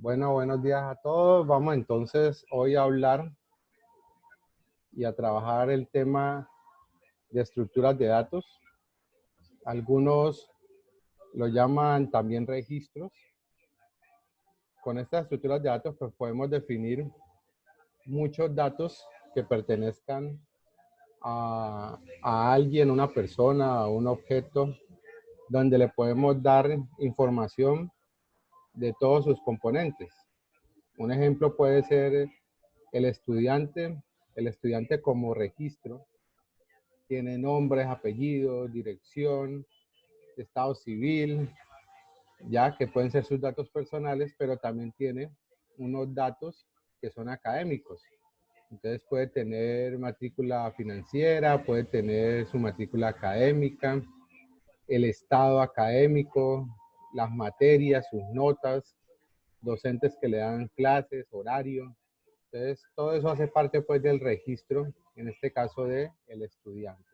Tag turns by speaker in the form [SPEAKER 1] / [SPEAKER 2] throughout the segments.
[SPEAKER 1] Bueno, buenos días a todos. Vamos entonces hoy a hablar y a trabajar el tema de estructuras de datos. Algunos lo llaman también registros. Con estas estructuras de datos pues podemos definir muchos datos que pertenezcan a alguien, una persona, a un objeto, donde le podemos dar información de todos sus componentes. Un ejemplo puede ser el estudiante como registro, tiene nombres, apellidos, dirección, estado civil, ya que pueden ser sus datos personales, pero también tiene unos datos que son académicos. Entonces puede tener matrícula financiera, puede tener su matrícula académica, el estado académico, las materias, sus notas, docentes que le dan clases, horario. Entonces, todo eso hace parte pues del registro, en este caso de el estudiante.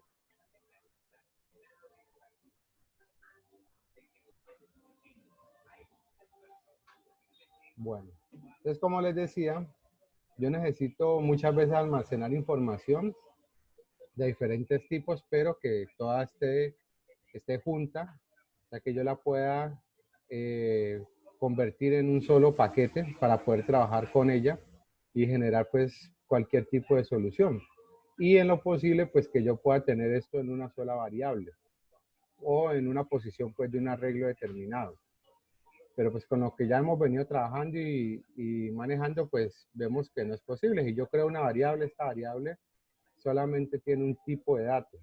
[SPEAKER 1] Bueno, entonces como les decía, yo necesito muchas veces almacenar información de diferentes tipos, pero que toda esté junta, o sea que yo la pueda eh, convertir en un solo paquete para poder trabajar con ella y generar pues cualquier tipo de solución. Y en lo posible pues que yo pueda tener esto en una sola variable o en una posición pues de un arreglo determinado. Pero pues con lo que ya hemos venido trabajando y manejando, pues vemos que no es posible. Si yo creo una variable, esta variable solamente tiene un tipo de dato.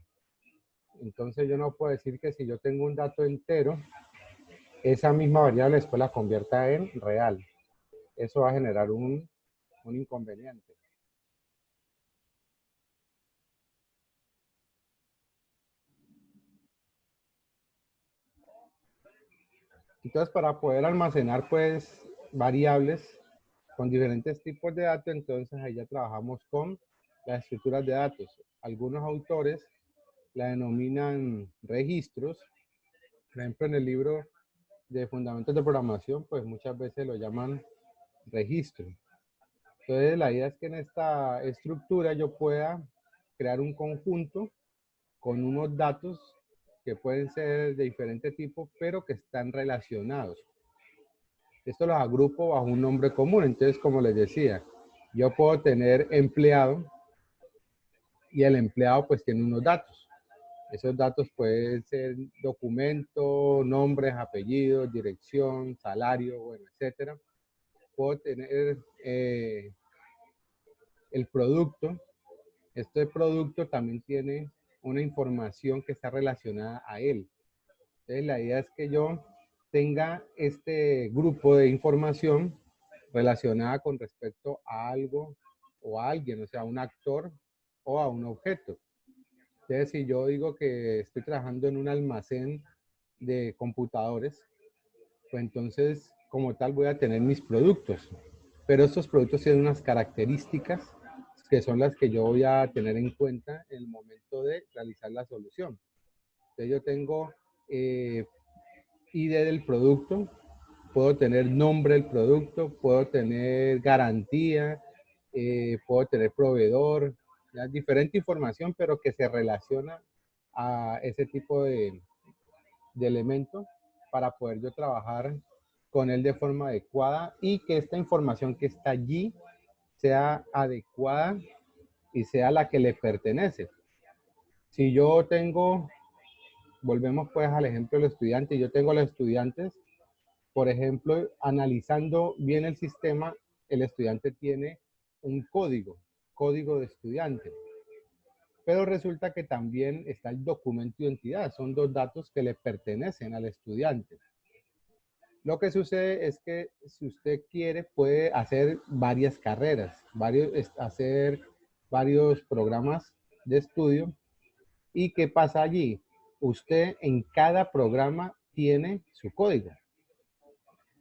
[SPEAKER 1] Entonces yo no puedo decir que si yo tengo un dato entero, esa misma variable después la convierta en real. Eso va a generar un inconveniente. Entonces para poder almacenar pues variables con diferentes tipos de datos, entonces ahí ya trabajamos con las estructuras de datos. Algunos autores la denominan registros. Por ejemplo, en el libro de Fundamentos de Programación, pues muchas veces lo llaman registro. Entonces, la idea es que en esta estructura yo pueda crear un conjunto con unos datos que pueden ser de diferente tipo, pero que están relacionados. Esto los agrupo bajo un nombre común. Entonces, como les decía, yo puedo tener empleado y el empleado pues tiene unos datos. Esos datos pueden ser documento, nombres, apellidos, dirección, salario, bueno, etcétera. Puedo tener el producto. Este producto también tiene una información que está relacionada a él. Entonces, la idea es que yo tenga este grupo de información relacionada con respecto a algo o a alguien, o sea, a un actor o a un objeto. Entonces, si yo digo que estoy trabajando en un almacén de computadores, pues entonces como tal voy a tener mis productos. Pero estos productos tienen unas características que son las que yo voy a tener en cuenta en el momento de realizar la solución. Entonces yo tengo ID del producto, puedo tener nombre del producto, puedo tener garantía, puedo tener proveedor, ¿ya? Diferente información, pero que se relaciona a ese tipo de elemento para poder yo trabajar con él de forma adecuada y que esta información que está allí sea adecuada y sea la que le pertenece. Si yo tengo, volvemos pues al ejemplo del estudiante, yo tengo a los estudiantes, por ejemplo, analizando bien el sistema, el estudiante tiene un código de estudiante. Pero resulta que también está el documento de identidad, son dos datos que le pertenecen al estudiante. Lo que sucede es que si usted quiere puede hacer varias carreras, hacer varios programas de estudio. ¿Y qué pasa allí? Usted en cada programa tiene su código.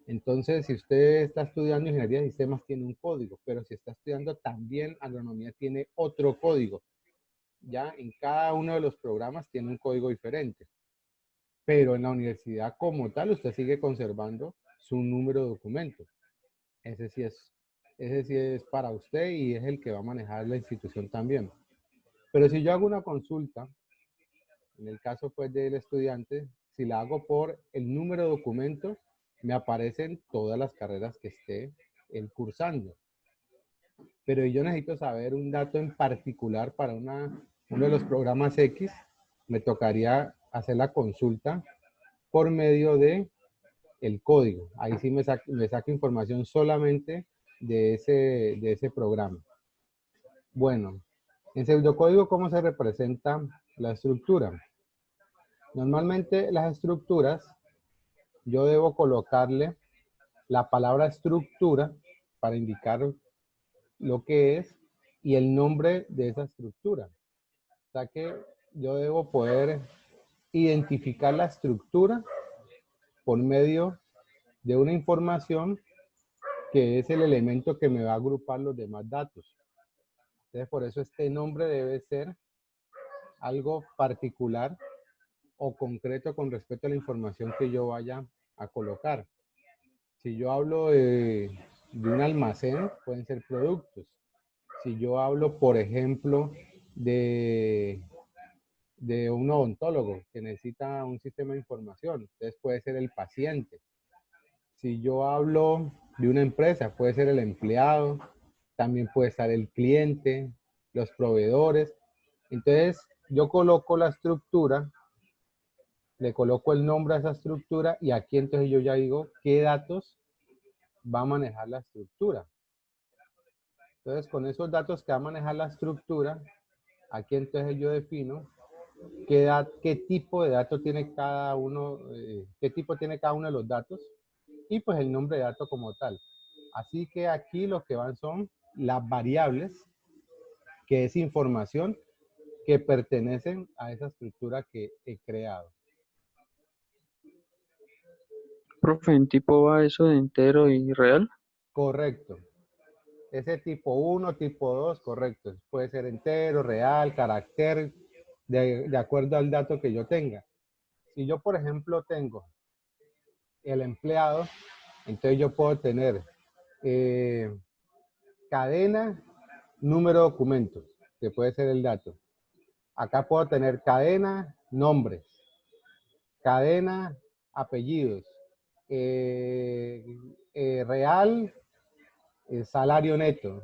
[SPEAKER 1] Entonces, si usted está estudiando ingeniería de sistemas, tiene un código, pero si está estudiando también agronomía, tiene otro código. Ya en cada uno de los programas tiene un código diferente. Pero en la universidad como tal, usted sigue conservando su número de documento. ese sí es para usted y es el que va a manejar la institución también. Pero si yo hago una consulta, en el caso pues del estudiante, si la hago por el número de documentos, me aparecen todas las carreras que esté él cursando. Pero yo necesito saber un dato en particular para uno de los programas X, me tocaría hacer la consulta por medio de el código. Ahí sí me saca información solamente de ese programa. Bueno, en pseudocódigo, ¿cómo se representa la estructura? Normalmente las estructuras, yo debo colocarle la palabra estructura para indicar lo que es y el nombre de esa estructura. O sea que yo debo poder identificar la estructura por medio de una información que es el elemento que me va a agrupar los demás datos. Entonces, por eso este nombre debe ser algo particular o concreto con respecto a la información que yo vaya a colocar. Si yo hablo de un almacén, pueden ser productos. Si yo hablo, por ejemplo, de un odontólogo que necesita un sistema de información, entonces puede ser el paciente. Si yo hablo de una empresa, puede ser el empleado, también puede estar el cliente, los proveedores. Entonces, yo coloco la estructura, le coloco el nombre a esa estructura y aquí entonces yo ya digo qué datos va a manejar la estructura. Entonces, con esos datos que va a manejar la estructura, aquí entonces yo defino qué tipo de datos tiene cada uno, qué tipo tiene cada uno de los datos y pues el nombre de dato como tal. Así que aquí lo que van son las variables, que es información que pertenecen a esa estructura que he creado.
[SPEAKER 2] Profe, ¿en tipo va eso de entero y real?
[SPEAKER 1] Correcto. Ese tipo 1, tipo 2, correcto. Puede ser entero, real, carácter, de acuerdo al dato que yo tenga. Si yo, por ejemplo, tengo el empleado, entonces yo puedo tener cadena, número de documentos, que puede ser el dato. Acá puedo tener cadena, nombres, cadena, apellidos, real, salario neto,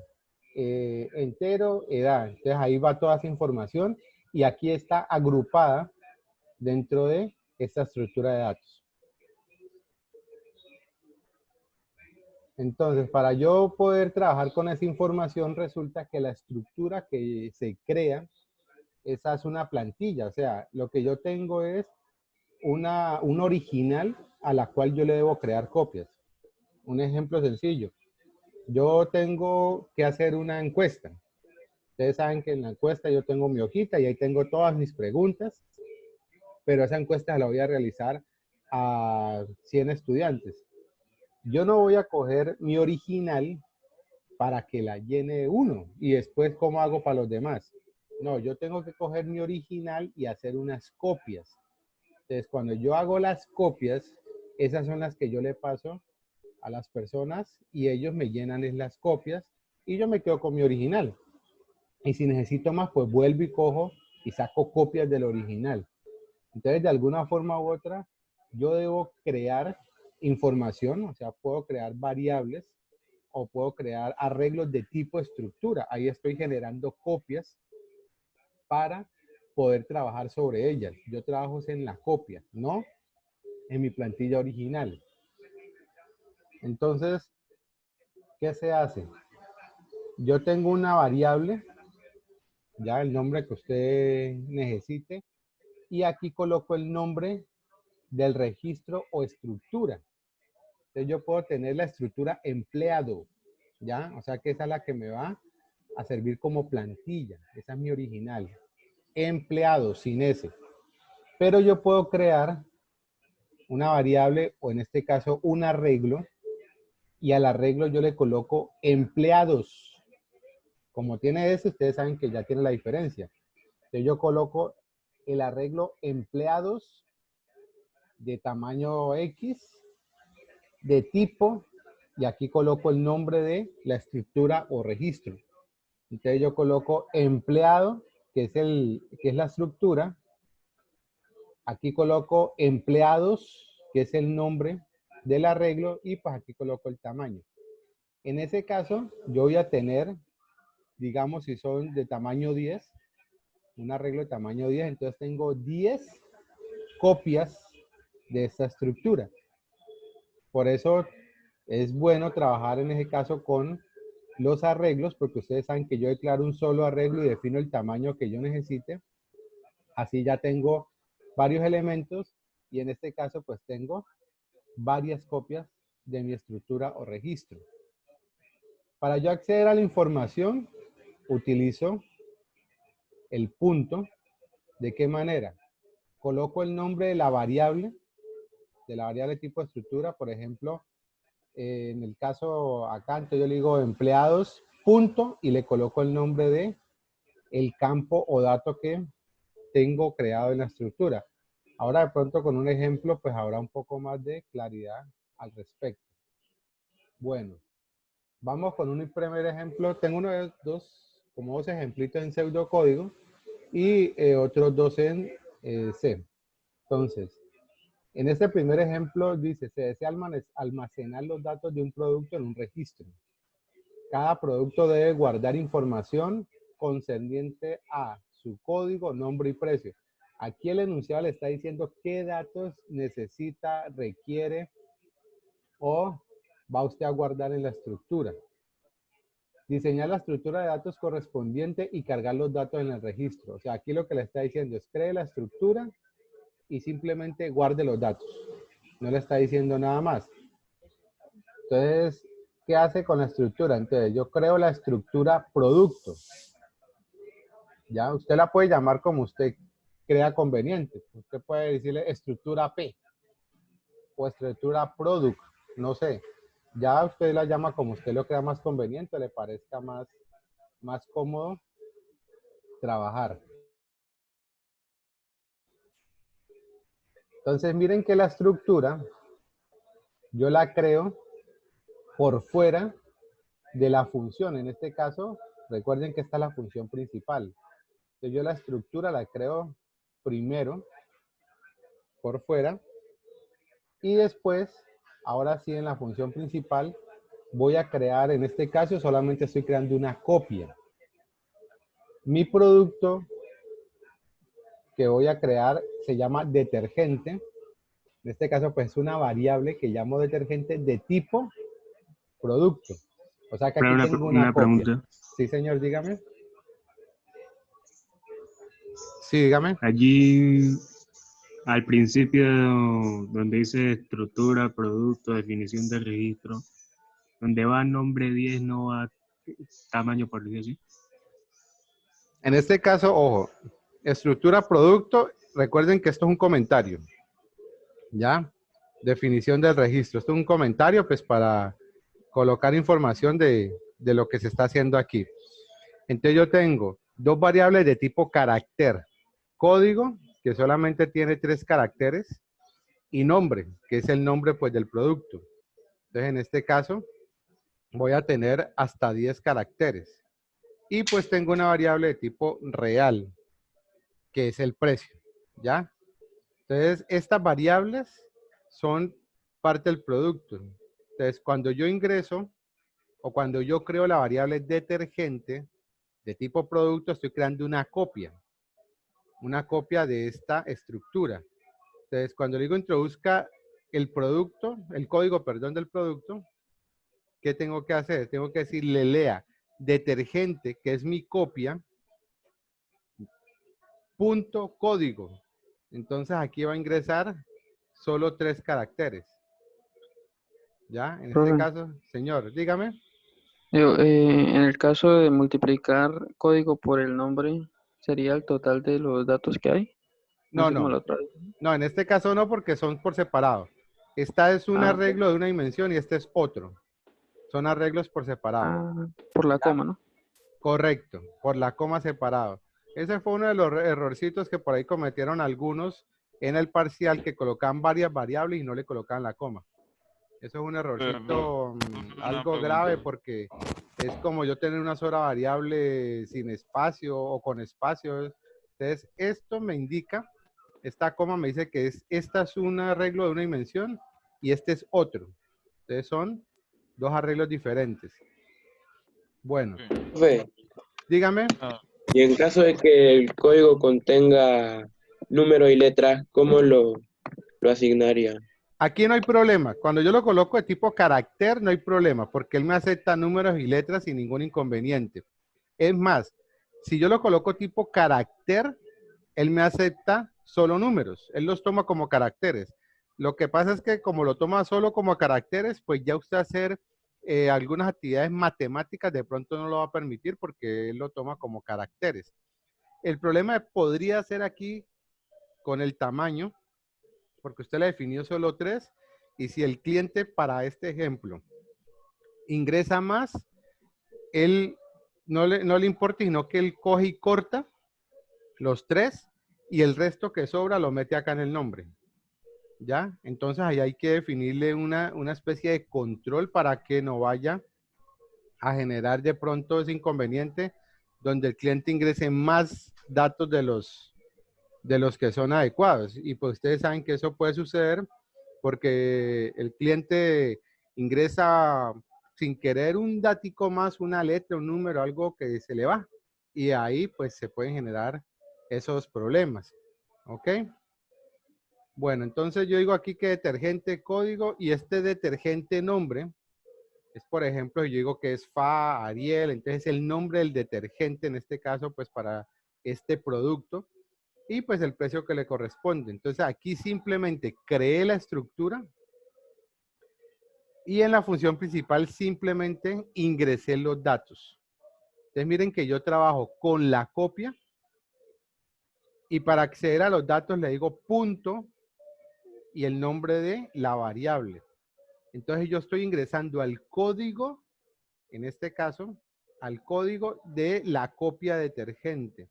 [SPEAKER 1] entero, edad. Entonces ahí va toda esa información y aquí está agrupada dentro de esta estructura de datos. Entonces, para yo poder trabajar con esa información, resulta que la estructura que se crea, esa es una plantilla. O sea, lo que yo tengo es un original a la cual yo le debo crear copias. Un ejemplo sencillo. Yo tengo que hacer una encuesta. Ustedes saben que en la encuesta yo tengo mi hojita y ahí tengo todas mis preguntas, pero esa encuesta la voy a realizar a 100 estudiantes. Yo no voy a coger mi original para que la llene uno y después cómo hago para los demás. No, yo tengo que coger mi original y hacer unas copias. Entonces, cuando yo hago las copias, esas son las que yo le paso a las personas y ellos me llenan las copias y yo me quedo con mi original. Y si necesito más, pues vuelvo y cojo y saco copias del original. Entonces, de alguna forma u otra, yo debo crear información, o sea, puedo crear variables o puedo crear arreglos de tipo estructura. Ahí estoy generando copias para poder trabajar sobre ellas. Yo trabajo en la copia, no en mi plantilla original. Entonces, ¿qué se hace? Yo tengo una variable, ya el nombre que usted necesite, y aquí coloco el nombre del registro o estructura. Entonces yo puedo tener la estructura empleado, ¿ya? O sea que esa es la que me va a servir como plantilla. Esa es mi original. Empleado, sin ese. Pero yo puedo crear una variable, o en este caso un arreglo, y al arreglo yo le coloco empleados. Como tiene ese, ustedes saben que ya tiene la diferencia. Entonces yo coloco el arreglo empleados de tamaño X, de tipo y aquí coloco el nombre de la estructura o registro. Entonces yo coloco empleado, que es la estructura. Aquí coloco empleados, que es el nombre del arreglo, y pues aquí coloco el tamaño. En ese caso, yo voy a tener, digamos, si son de tamaño 10, un arreglo de tamaño 10, entonces tengo 10 copias de esta estructura. Por eso es bueno trabajar en ese caso con los arreglos, porque ustedes saben que yo declaro un solo arreglo y defino el tamaño que yo necesite. Así ya tengo varios elementos y en este caso pues tengo varias copias de mi estructura o registro. Para yo acceder a la información, utilizo el punto. ¿De qué manera? Coloco el nombre de la variable tipo de estructura, por ejemplo, en el caso acá, entonces yo le digo empleados, punto, y le coloco el nombre de el campo o dato que tengo creado en la estructura. Ahora de pronto con un ejemplo, pues habrá un poco más de claridad al respecto. Bueno, vamos con un primer ejemplo. Tengo como dos ejemplitos en pseudocódigo y otros dos en C. Entonces, en este primer ejemplo dice, se desea almacenar los datos de un producto en un registro. Cada producto debe guardar información concerniente a su código, nombre y precio. Aquí el enunciado le está diciendo qué datos necesita, requiere o va usted a guardar en la estructura. Diseñar la estructura de datos correspondiente y cargar los datos en el registro. O sea, aquí lo que le está diciendo es cree la estructura y simplemente guarde los datos. No le está diciendo nada más. Entonces, ¿qué hace con la estructura? Entonces, yo creo la estructura producto. Ya, usted la puede llamar como usted crea conveniente. Usted puede decirle estructura P o estructura product, no sé. Ya usted la llama como usted lo crea más conveniente, le parezca más cómodo trabajar. Entonces, miren que la estructura yo la creo por fuera de la función. En este caso, recuerden que esta es la función principal. Entonces, yo la estructura la creo primero por fuera y después, ahora sí en la función principal, voy a crear, en este caso solamente estoy creando una copia. Mi producto que voy a crear se llama detergente. En este caso, pues es una variable que llamo detergente de tipo producto. O sea que aquí tengo una copia.
[SPEAKER 3] Pregunta.
[SPEAKER 1] Sí, señor, dígame. Sí, dígame.
[SPEAKER 3] Allí, al principio, donde dice estructura, producto, definición del registro, donde va nombre 10 no va tamaño, por decirlo así.
[SPEAKER 1] En este caso, ojo, estructura producto, recuerden que esto es un comentario. ¿Ya? Definición del registro. Esto es un comentario, pues, para colocar información de lo que se está haciendo aquí. Entonces yo tengo dos variables de tipo carácter. Código, que solamente tiene 3 caracteres, y nombre, que es el nombre, pues, del producto. Entonces, en este caso, voy a tener hasta 10 caracteres. Y pues tengo una variable de tipo real, que es el precio, ¿ya? Entonces, estas variables son parte del producto. Entonces, cuando yo ingreso o cuando yo creo la variable detergente de tipo producto, estoy creando una copia de esta estructura. Entonces, cuando le digo introduzca el producto, el código, perdón, del producto, ¿qué tengo que hacer? Tengo que decirle lea detergente, que es mi copia, punto código. Entonces aquí va a ingresar solo 3 caracteres. ¿Ya? En este
[SPEAKER 2] Profe,
[SPEAKER 1] caso, señor, dígame.
[SPEAKER 2] en el caso de multiplicar código por el nombre, ¿sería el total de los datos que hay?
[SPEAKER 1] No,
[SPEAKER 2] Así como
[SPEAKER 1] no.
[SPEAKER 2] la otra vez.
[SPEAKER 1] No, en este caso no, porque son por separado. Esta es un
[SPEAKER 2] Ah, ok.
[SPEAKER 1] arreglo de una dimensión y este es otro. Son arreglos por separado.
[SPEAKER 2] Ah, por la
[SPEAKER 1] ¿Ya?
[SPEAKER 2] coma, ¿no?
[SPEAKER 1] Correcto, por la coma separado. Ese fue uno de los errorcitos que por ahí cometieron algunos en el parcial, que colocaban varias variables y no le colocaban la coma. Eso es un errorcito algo grave porque es como yo tener una sola variable sin espacio o con espacio. Entonces, esto me indica, esta coma me dice que esta es un arreglo de una dimensión y este es otro. Entonces, son dos arreglos diferentes. Bueno,
[SPEAKER 4] Profe,
[SPEAKER 1] dígame.
[SPEAKER 4] y en caso de que el código contenga números y letras, ¿cómo lo asignaría?
[SPEAKER 1] Aquí no hay problema. Cuando yo lo coloco de tipo carácter, no hay problema, porque él me acepta números y letras sin ningún inconveniente. Es más, si yo lo coloco tipo carácter, él me acepta solo números. Él los toma como caracteres. Lo que pasa es que como lo toma solo como caracteres, pues ya usted hacer algunas actividades matemáticas de pronto no lo va a permitir porque él lo toma como caracteres. El problema podría ser aquí con el tamaño, porque usted le definió solo 3, y si el cliente para este ejemplo ingresa más, él no le importa, sino que él coge y corta los 3 y el resto que sobra lo mete acá en el nombre. ¿Ya? Entonces ahí hay que definirle una especie de control para que no vaya a generar de pronto ese inconveniente donde el cliente ingrese más datos de los que son adecuados. Y pues ustedes saben que eso puede suceder porque el cliente ingresa sin querer un datico más, una letra, un número, algo que se le va. Y ahí pues se pueden generar esos problemas. ¿Ok? Bueno, entonces yo digo aquí que detergente código y este detergente nombre es, por ejemplo, yo digo que es Fa, Ariel, entonces el nombre del detergente en este caso pues para este producto y pues el precio que le corresponde. Entonces aquí simplemente creé la estructura y en la función principal simplemente ingresé los datos. Entonces miren que yo trabajo con la copia y para acceder a los datos le digo punto y el nombre de la variable. Entonces yo estoy ingresando al código, en este caso, al código de la copia detergente,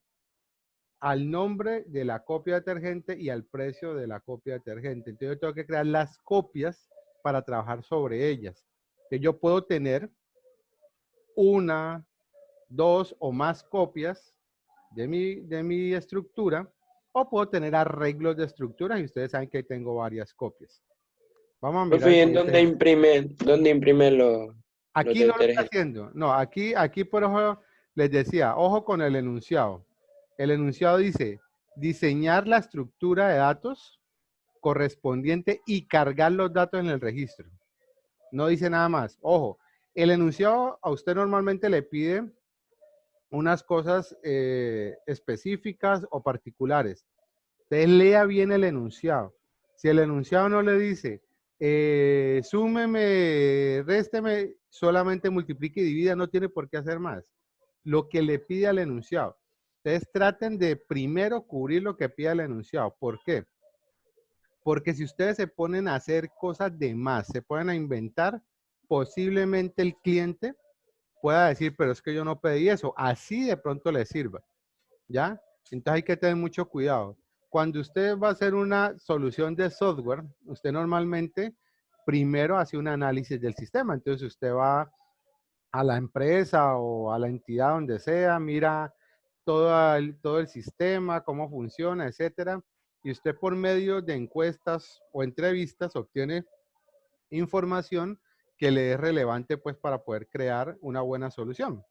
[SPEAKER 1] al nombre de la copia detergente y al precio de la copia detergente. Entonces yo tengo que crear las copias para trabajar sobre ellas. Que yo puedo tener una, dos o más copias de mi estructura o puedo tener arreglos de estructuras y ustedes saben que tengo varias copias. Vamos a mirar
[SPEAKER 4] Profe,
[SPEAKER 1] el
[SPEAKER 4] ¿y en
[SPEAKER 1] siguiente.
[SPEAKER 4] dónde imprime los
[SPEAKER 1] Aquí no lo está
[SPEAKER 4] detergentes?
[SPEAKER 1] haciendo. No, aquí por ojo les decía, ojo con el enunciado. El enunciado dice, diseñar la estructura de datos correspondiente y cargar los datos en el registro. No dice nada más. Ojo, el enunciado a usted normalmente le pide unas cosas específicas o particulares. Entonces lea bien el enunciado. Si el enunciado no le dice, súmeme, résteme, solamente multiplique y divida, no tiene por qué hacer más. Lo que le pide al enunciado. Entonces traten de primero cubrir lo que pide el enunciado. ¿Por qué? Porque si ustedes se ponen a hacer cosas de más, se ponen a inventar, posiblemente el cliente pueda decir, pero es que yo no pedí eso. Así de pronto le sirva. ¿Ya? Entonces hay que tener mucho cuidado. Cuando usted va a hacer una solución de software, usted normalmente primero hace un análisis del sistema. Entonces usted va a la empresa o a la entidad donde sea, mira todo el sistema, cómo funciona, etcétera. Y usted por medio de encuestas o entrevistas obtiene información que le es relevante pues para poder crear una buena solución.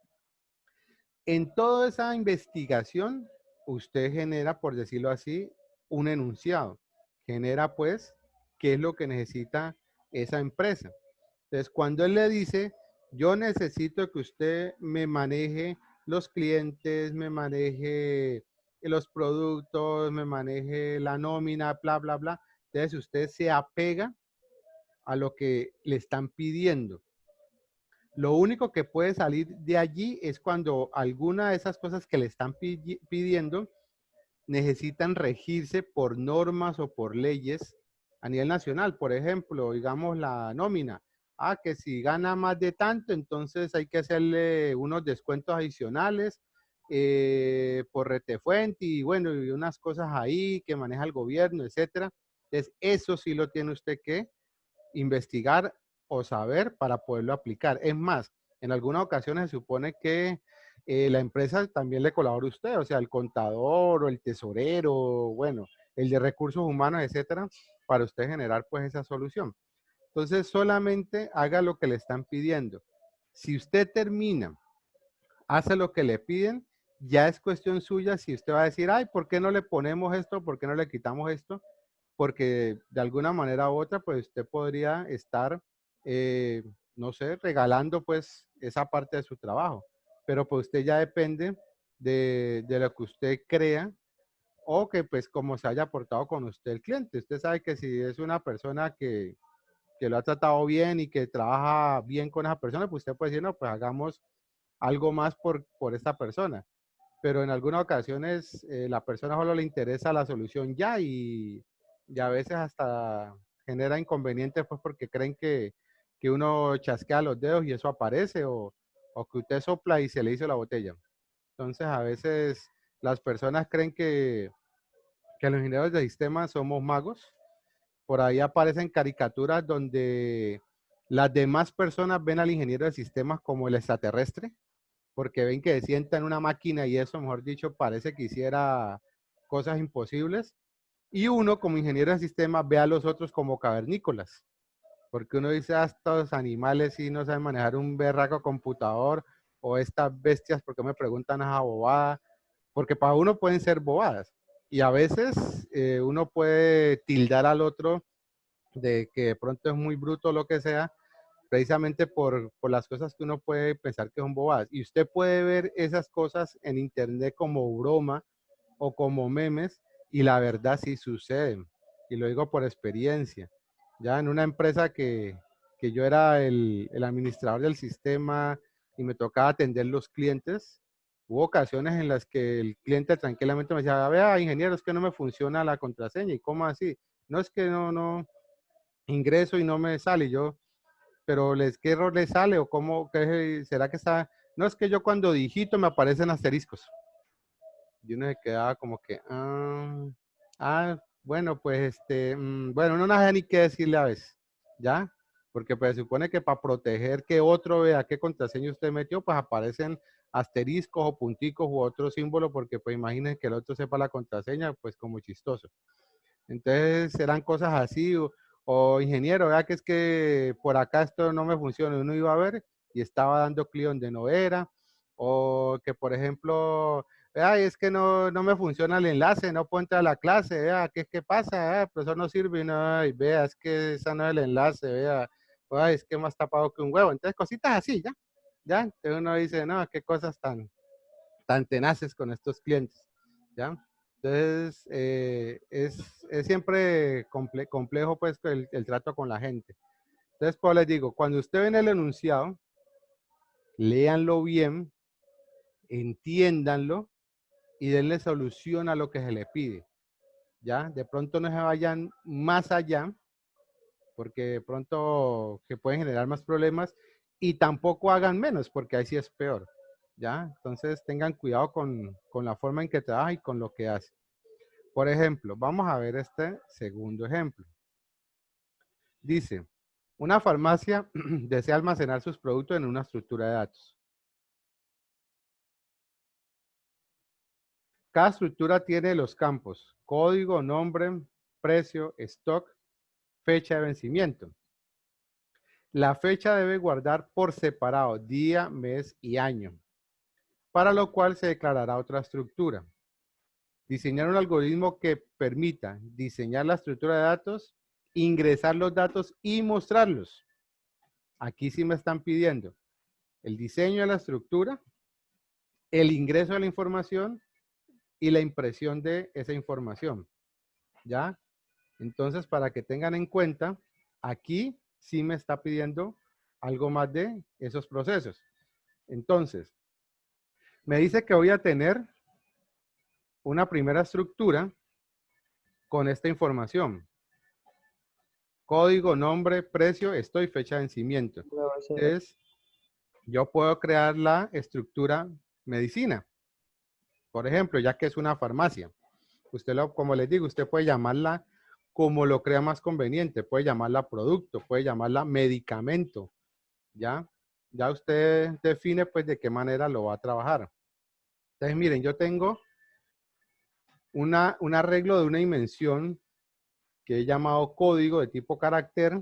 [SPEAKER 1] En toda esa investigación, usted genera, por decirlo así, un enunciado. Genera, pues, qué es lo que necesita esa empresa. Entonces, cuando él le dice, yo necesito que usted me maneje los clientes, me maneje los productos, me maneje la nómina, bla, bla, bla. Entonces, usted se apega a lo que le están pidiendo. Lo único que puede salir de allí es cuando alguna de esas cosas que le están pidiendo necesitan regirse por normas o por leyes a nivel nacional. Por ejemplo, digamos la nómina. Que si gana más de tanto, entonces hay que hacerle unos descuentos adicionales por retefuente y bueno, y unas cosas ahí que maneja el gobierno, etcétera. Entonces, eso sí lo tiene usted que investigar o saber para poderlo aplicar. Es más, en algunas ocasiones se supone que la empresa también le colabora a usted, o sea, el contador o el tesorero, bueno, el de recursos humanos, etcétera, para usted generar pues esa solución. Entonces, solamente haga lo que le están pidiendo. Si usted termina, hace lo que le piden, ya es cuestión suya si usted va a decir, ay, ¿por qué no le ponemos esto? ¿Por qué no le quitamos esto? Porque de alguna manera u otra, pues usted podría estar, no sé, regalando pues esa parte de su trabajo. Pero pues usted ya depende de lo que usted crea o que pues como se haya portado con usted el cliente. Usted sabe que si es una persona que lo ha tratado bien y que trabaja bien con esa persona, pues usted puede decir, no, pues hagamos algo más por esta persona. Pero en algunas ocasiones la persona solo le interesa la solución ya y a veces hasta genera inconvenientes pues porque creen que uno chasquea los dedos y eso aparece o que usted sopla y se le hizo la botella. Entonces a veces las personas creen que los ingenieros de sistemas somos magos. Por ahí aparecen caricaturas donde las demás personas ven al ingeniero de sistemas como el extraterrestre, porque ven que se sienta en una máquina y eso, mejor dicho, parece que hiciera cosas imposibles. Y uno como ingeniero de sistemas ve a los otros como cavernícolas, porque uno dice, estos animales sí no saben manejar un berraco computador o estas bestias, ¿por qué me preguntan esa bobada? Porque para uno pueden ser bobadas. Y a veces uno puede tildar al otro de que de pronto es muy bruto o lo que sea, precisamente por las cosas que uno puede pensar que son bobadas. Y usted puede ver esas cosas en internet como broma o como memes, y la verdad sí suceden. Y lo digo por experiencia. Ya en una empresa que yo era el administrador del sistema y me tocaba atender los clientes, hubo ocasiones en las que el cliente tranquilamente me decía, vea, ingeniero, es que no me funciona la contraseña. ¿Y cómo así? No, es que no ingreso y no me sale. Y yo, pero ¿qué error le sale? ¿O cómo, qué, será que está? No, es que yo cuando digito me aparecen asteriscos. Y uno se quedaba como que, bueno, pues bueno, uno no sabe ni qué decirle a veces, ¿ya? Porque pues se supone que para proteger que otro vea qué contraseña usted metió, pues aparecen asteriscos o punticos u otro símbolo, porque pues imaginen que el otro sepa la contraseña, pues como chistoso. Entonces eran cosas así, o ingeniero, vea que es que por acá esto no me funciona, uno iba a ver y estaba dando clic donde no era, o que por ejemplo, vea, es que no me funciona el enlace, no puedo entrar a la clase, vea, ¿qué pasa? Vea, el profesor no sirve, y no, y vea, es que esa no es el enlace, vea, ay, es que más tapado que un huevo. Entonces cositas así, ya, entonces uno dice, no, qué cosas tan tenaces con estos clientes, ¿ya? Entonces, es siempre complejo pues el trato con la gente. Entonces, pues les digo, cuando usted ve en el enunciado, léanlo bien, entiéndanlo y denle solución a lo que se le pide, ¿ya? De pronto no se vayan más allá, porque de pronto que pueden generar más problemas y tampoco hagan menos, porque ahí sí es peor, ¿ya? Entonces, tengan cuidado con la forma en que trabaja y con lo que hace. Por ejemplo, vamos a ver este segundo ejemplo. Dice, una farmacia desea almacenar sus productos en una estructura de datos. Cada estructura tiene los campos código, nombre, precio, stock, fecha de vencimiento. La fecha debe guardar por separado día, mes y año, para lo cual se declarará otra estructura. Diseñar un algoritmo que permita diseñar la estructura de datos, ingresar los datos y mostrarlos. Aquí sí me están pidiendo el diseño de la estructura, el ingreso de la información y la impresión de esa información, ¿ya? Entonces, para que tengan en cuenta, aquí sí me está pidiendo algo más de esos procesos. Entonces, me dice que voy a tener una primera estructura con esta información. Código, nombre, precio, esto y fecha de vencimiento. Entonces, yo puedo crear la estructura medicina. Por ejemplo, ya que es una farmacia. Usted, como les digo, usted puede llamarla como lo crea más conveniente. Puede llamarla producto, puede llamarla medicamento, ¿ya? Ya usted define pues de qué manera lo va a trabajar. Entonces, miren, yo tengo un arreglo de una dimensión que he llamado código de tipo carácter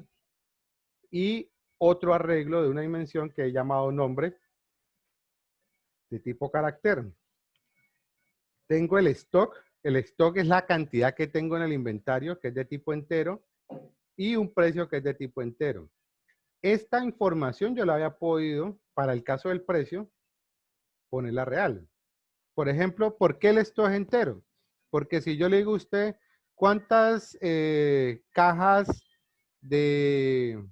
[SPEAKER 1] y otro arreglo de una dimensión que he llamado nombre de tipo carácter. Tengo el stock. El stock es la cantidad que tengo en el inventario, que es de tipo entero, y un precio que es de tipo entero. Esta información yo la había podido, para el caso del precio, ponerla real. Por ejemplo, ¿por qué el stock es entero? Porque si yo le digo a usted, ¿cuántas cajas del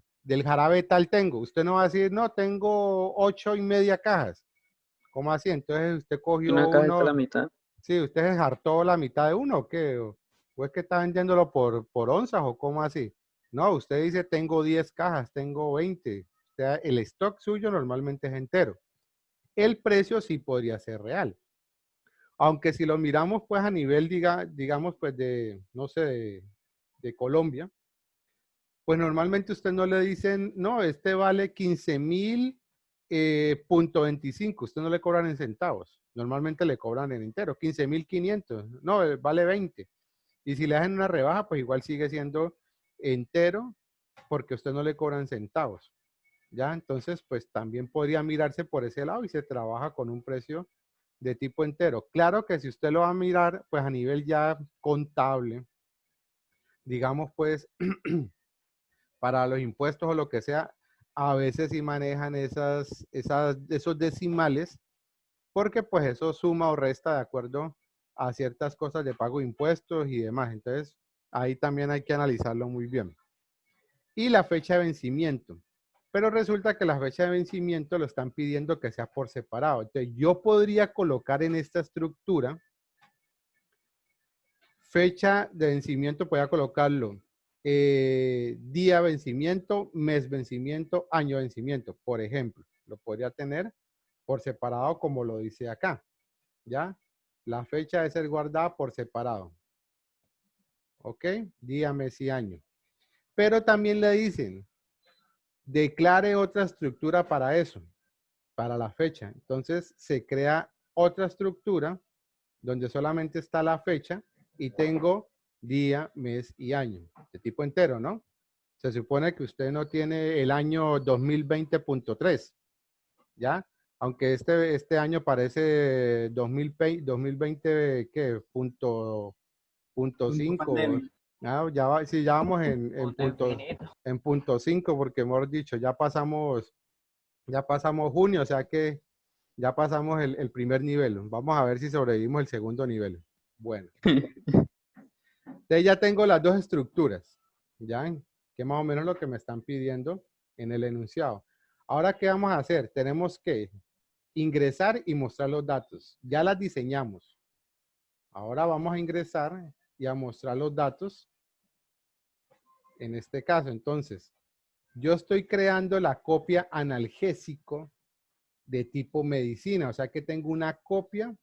[SPEAKER 1] jarabe tal tengo? Usted no va a decir, no, tengo 8,5 cajas. ¿Cómo así? Entonces usted cogió
[SPEAKER 2] Una caja de la
[SPEAKER 1] uno,
[SPEAKER 2] mitad.
[SPEAKER 1] sí, usted se hartó la mitad de uno, ¿o qué? ¿O es que está vendiéndolo por onzas o cómo así? No, usted dice, tengo 10 cajas, tengo 20. O sea, el stock suyo normalmente es entero. El precio sí podría ser real. Aunque si lo miramos pues a nivel, digamos, pues de, no sé, de Colombia, pues normalmente usted no le dicen, no, este vale 15,000.25, usted no le cobran en centavos, normalmente le cobran en entero, 15,500, no, vale 20. Y si le hacen una rebaja, pues igual sigue siendo entero porque usted no le cobran centavos. ¿Ya? Entonces, pues también podría mirarse por ese lado y se trabaja con un precio de tipo entero. Claro que si usted lo va a mirar, pues a nivel ya contable, digamos, pues, para los impuestos o lo que sea, a veces sí manejan esos decimales, porque pues eso suma o resta de acuerdo a ciertas cosas de pago de impuestos y demás. Entonces, ahí también hay que analizarlo muy bien. Y la fecha de vencimiento. Pero resulta que la fecha de vencimiento lo están pidiendo que sea por separado. Entonces, yo podría colocar en esta estructura fecha de vencimiento, podría colocarlo día vencimiento, mes vencimiento, año vencimiento, por ejemplo. Lo podría tener por separado como lo dice acá, ¿ya? La fecha debe ser guardada por separado. ¿Ok? Día, mes y año. Pero también le dicen, declare otra estructura para eso, para la fecha. Entonces se crea otra estructura donde solamente está la fecha y tengo día, mes y año, de tipo entero, ¿no? Se supone que usted no tiene el año 2020.3, ¿ya? Aunque este año parece 2020, ¿qué? Punto 5. Ah, sí, ya vamos en punto 5, porque hemos dicho, ya pasamos junio, o sea que ya pasamos el primer nivel. Vamos a ver si sobrevivimos el segundo nivel. Bueno, entonces ya tengo las dos estructuras, ¿ya? Que más o menos lo que me están pidiendo en el enunciado. Ahora, ¿qué vamos a hacer? Tenemos que ingresar y mostrar los datos. Ya las diseñamos. Ahora vamos a ingresar y a mostrar los datos en este caso. Entonces, yo estoy creando la copia analgésico de tipo medicina, o sea que tengo una copia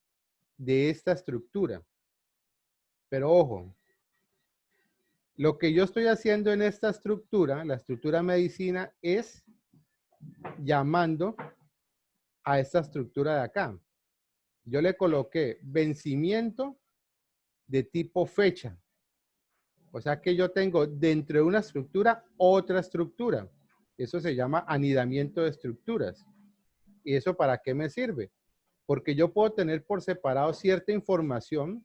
[SPEAKER 1] de esta estructura. Pero ojo, lo que yo estoy haciendo en esta estructura, la estructura medicina, es llamando a esta estructura de acá. Yo le coloqué vencimiento de tipo fecha. O sea que yo tengo dentro de una estructura otra estructura. Eso se llama anidamiento de estructuras. ¿Y eso para qué me sirve? Porque yo puedo tener por separado cierta información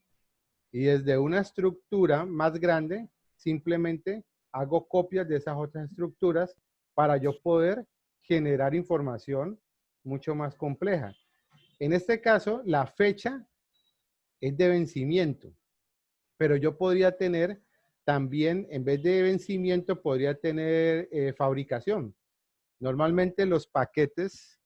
[SPEAKER 1] y desde una estructura más grande simplemente hago copias de esas otras estructuras para yo poder generar información mucho más compleja. En este caso, la fecha es de vencimiento, pero yo podría tener también, en vez de vencimiento, podría tener fabricación. Normalmente los paquetes,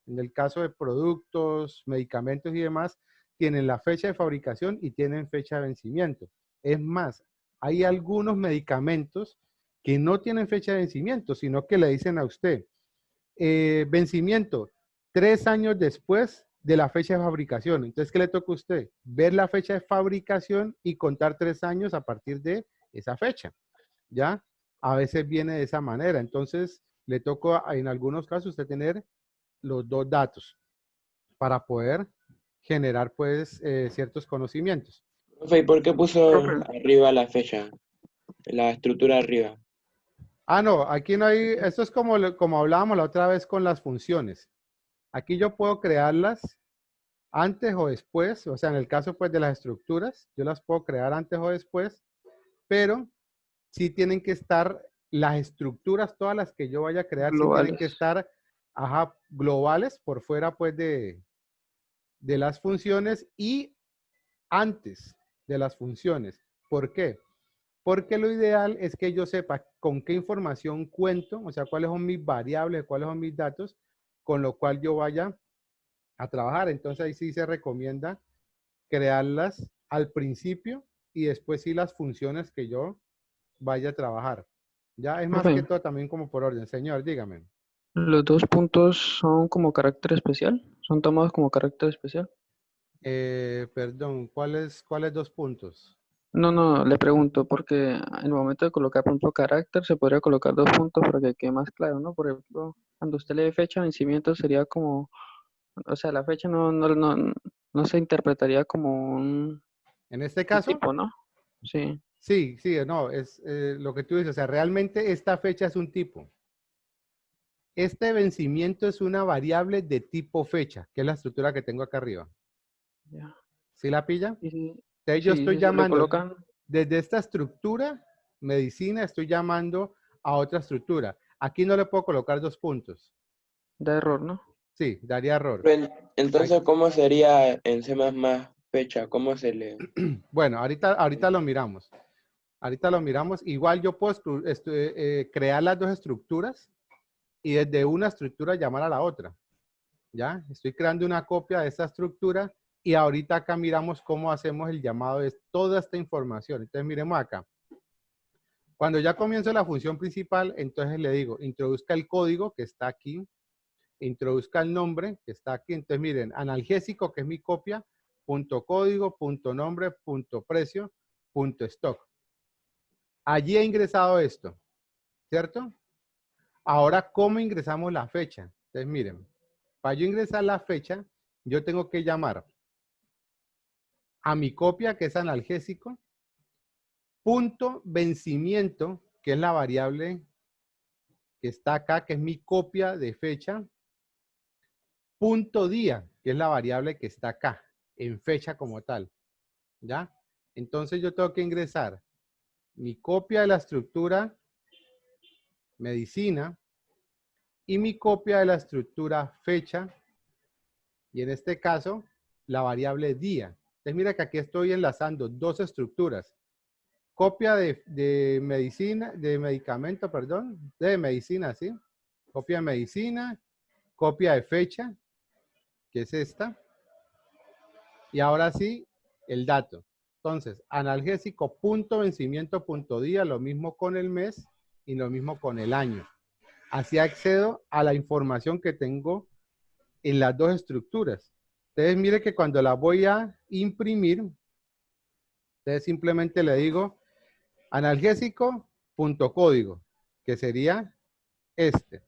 [SPEAKER 1] en el caso de productos, medicamentos y demás, tienen la fecha de fabricación y tienen fecha de vencimiento. Es más, hay algunos medicamentos que no tienen fecha de vencimiento, sino que le dicen a usted, vencimiento 3 años después de la fecha de fabricación. Entonces, ¿qué le toca a usted? Ver la fecha de fabricación y contar 3 años a partir de esa fecha, ¿ya? A veces viene de esa manera. Entonces, le toca en algunos casos usted tener los dos datos para poder generar, pues, ciertos conocimientos.
[SPEAKER 4] Profe, ¿y por qué puso
[SPEAKER 2] Profe,
[SPEAKER 4] arriba la fecha? La estructura arriba.
[SPEAKER 1] Ah, no, aquí no hay, esto es como, como hablábamos la otra vez con las funciones. Aquí yo puedo crearlas antes o después, o sea, en el caso pues de las estructuras, yo las puedo crear antes o después, pero sí tienen que estar las estructuras, todas las que yo vaya a crear, sí tienen que
[SPEAKER 2] globales.
[SPEAKER 1] estar, ajá, globales por fuera pues de las funciones y antes de las funciones. ¿Por qué? Porque lo ideal es que yo sepa con qué información cuento, o sea, cuáles son mis variables, cuáles son mis datos, con lo cual yo vaya a trabajar. Entonces ahí sí se recomienda crearlas al principio y después sí las funciones que yo vaya a trabajar. Ya es más
[SPEAKER 2] Profe,
[SPEAKER 1] que todo también como por orden. Señor, dígame.
[SPEAKER 2] los dos puntos son como carácter especial, son tomados como carácter especial.
[SPEAKER 1] Perdón, ¿cuáles dos puntos?
[SPEAKER 2] No, no, le pregunto porque en el momento de colocar, por ejemplo, carácter, se podría colocar dos puntos para que quede más claro, ¿no? Por ejemplo, cuando usted lee fecha de vencimiento sería como, o sea, la fecha no se interpretaría como
[SPEAKER 1] En este
[SPEAKER 2] un
[SPEAKER 1] caso,
[SPEAKER 2] tipo, ¿no? Sí,
[SPEAKER 1] sí, sí, no, es lo que tú dices. O sea, realmente esta fecha es un tipo. Este vencimiento es una variable de tipo fecha, que es la estructura que tengo acá arriba.
[SPEAKER 2] ya.
[SPEAKER 1] ¿Sí la pilla?
[SPEAKER 2] Y si,
[SPEAKER 1] Entonces yo estoy
[SPEAKER 2] si se le
[SPEAKER 1] llamando,
[SPEAKER 2] colocan
[SPEAKER 1] desde esta estructura, medicina, estoy llamando a otra estructura. Aquí no le puedo colocar dos puntos.
[SPEAKER 2] da error, ¿no?
[SPEAKER 1] Sí, daría error.
[SPEAKER 4] Entonces, ¿cómo sería en C++ fecha? ¿Cómo se le...?
[SPEAKER 1] Bueno, ahorita lo miramos. Ahorita lo miramos. Igual yo puedo crear las dos estructuras y desde una estructura llamar a la otra. ¿Ya? Estoy creando una copia de esta estructura y ahorita acá miramos cómo hacemos el llamado de toda esta información. Entonces miremos acá. Cuando ya comienzo la función principal, entonces le digo, introduzca el código que está aquí, introduzca el nombre que está aquí. Entonces miren, analgésico, que es mi copia, punto código, punto nombre, punto precio, punto stock. Allí he ingresado esto, ¿cierto? Ahora, ¿cómo ingresamos la fecha? Entonces miren, para yo ingresar la fecha, yo tengo que llamar a mi copia, que es analgésico, punto vencimiento, que es la variable que está acá, que es mi copia de fecha, punto día, que es la variable que está acá, en fecha como tal, ¿ya? Entonces yo tengo que ingresar mi copia de la estructura medicina y mi copia de la estructura fecha, y en este caso, la variable día. Entonces mira que aquí estoy enlazando dos estructuras. Copia de medicina, de medicamento, perdón, de medicina, ¿sí? Copia de medicina, copia de fecha, que es esta. Y ahora sí, el dato. Entonces, analgésico, punto vencimiento, punto día, lo mismo con el mes y lo mismo con el año. Así accedo a la información que tengo en las dos estructuras. Entonces, mire que cuando la voy a imprimir, entonces simplemente le digo analgésico, punto código, que sería este.
[SPEAKER 5] Profe,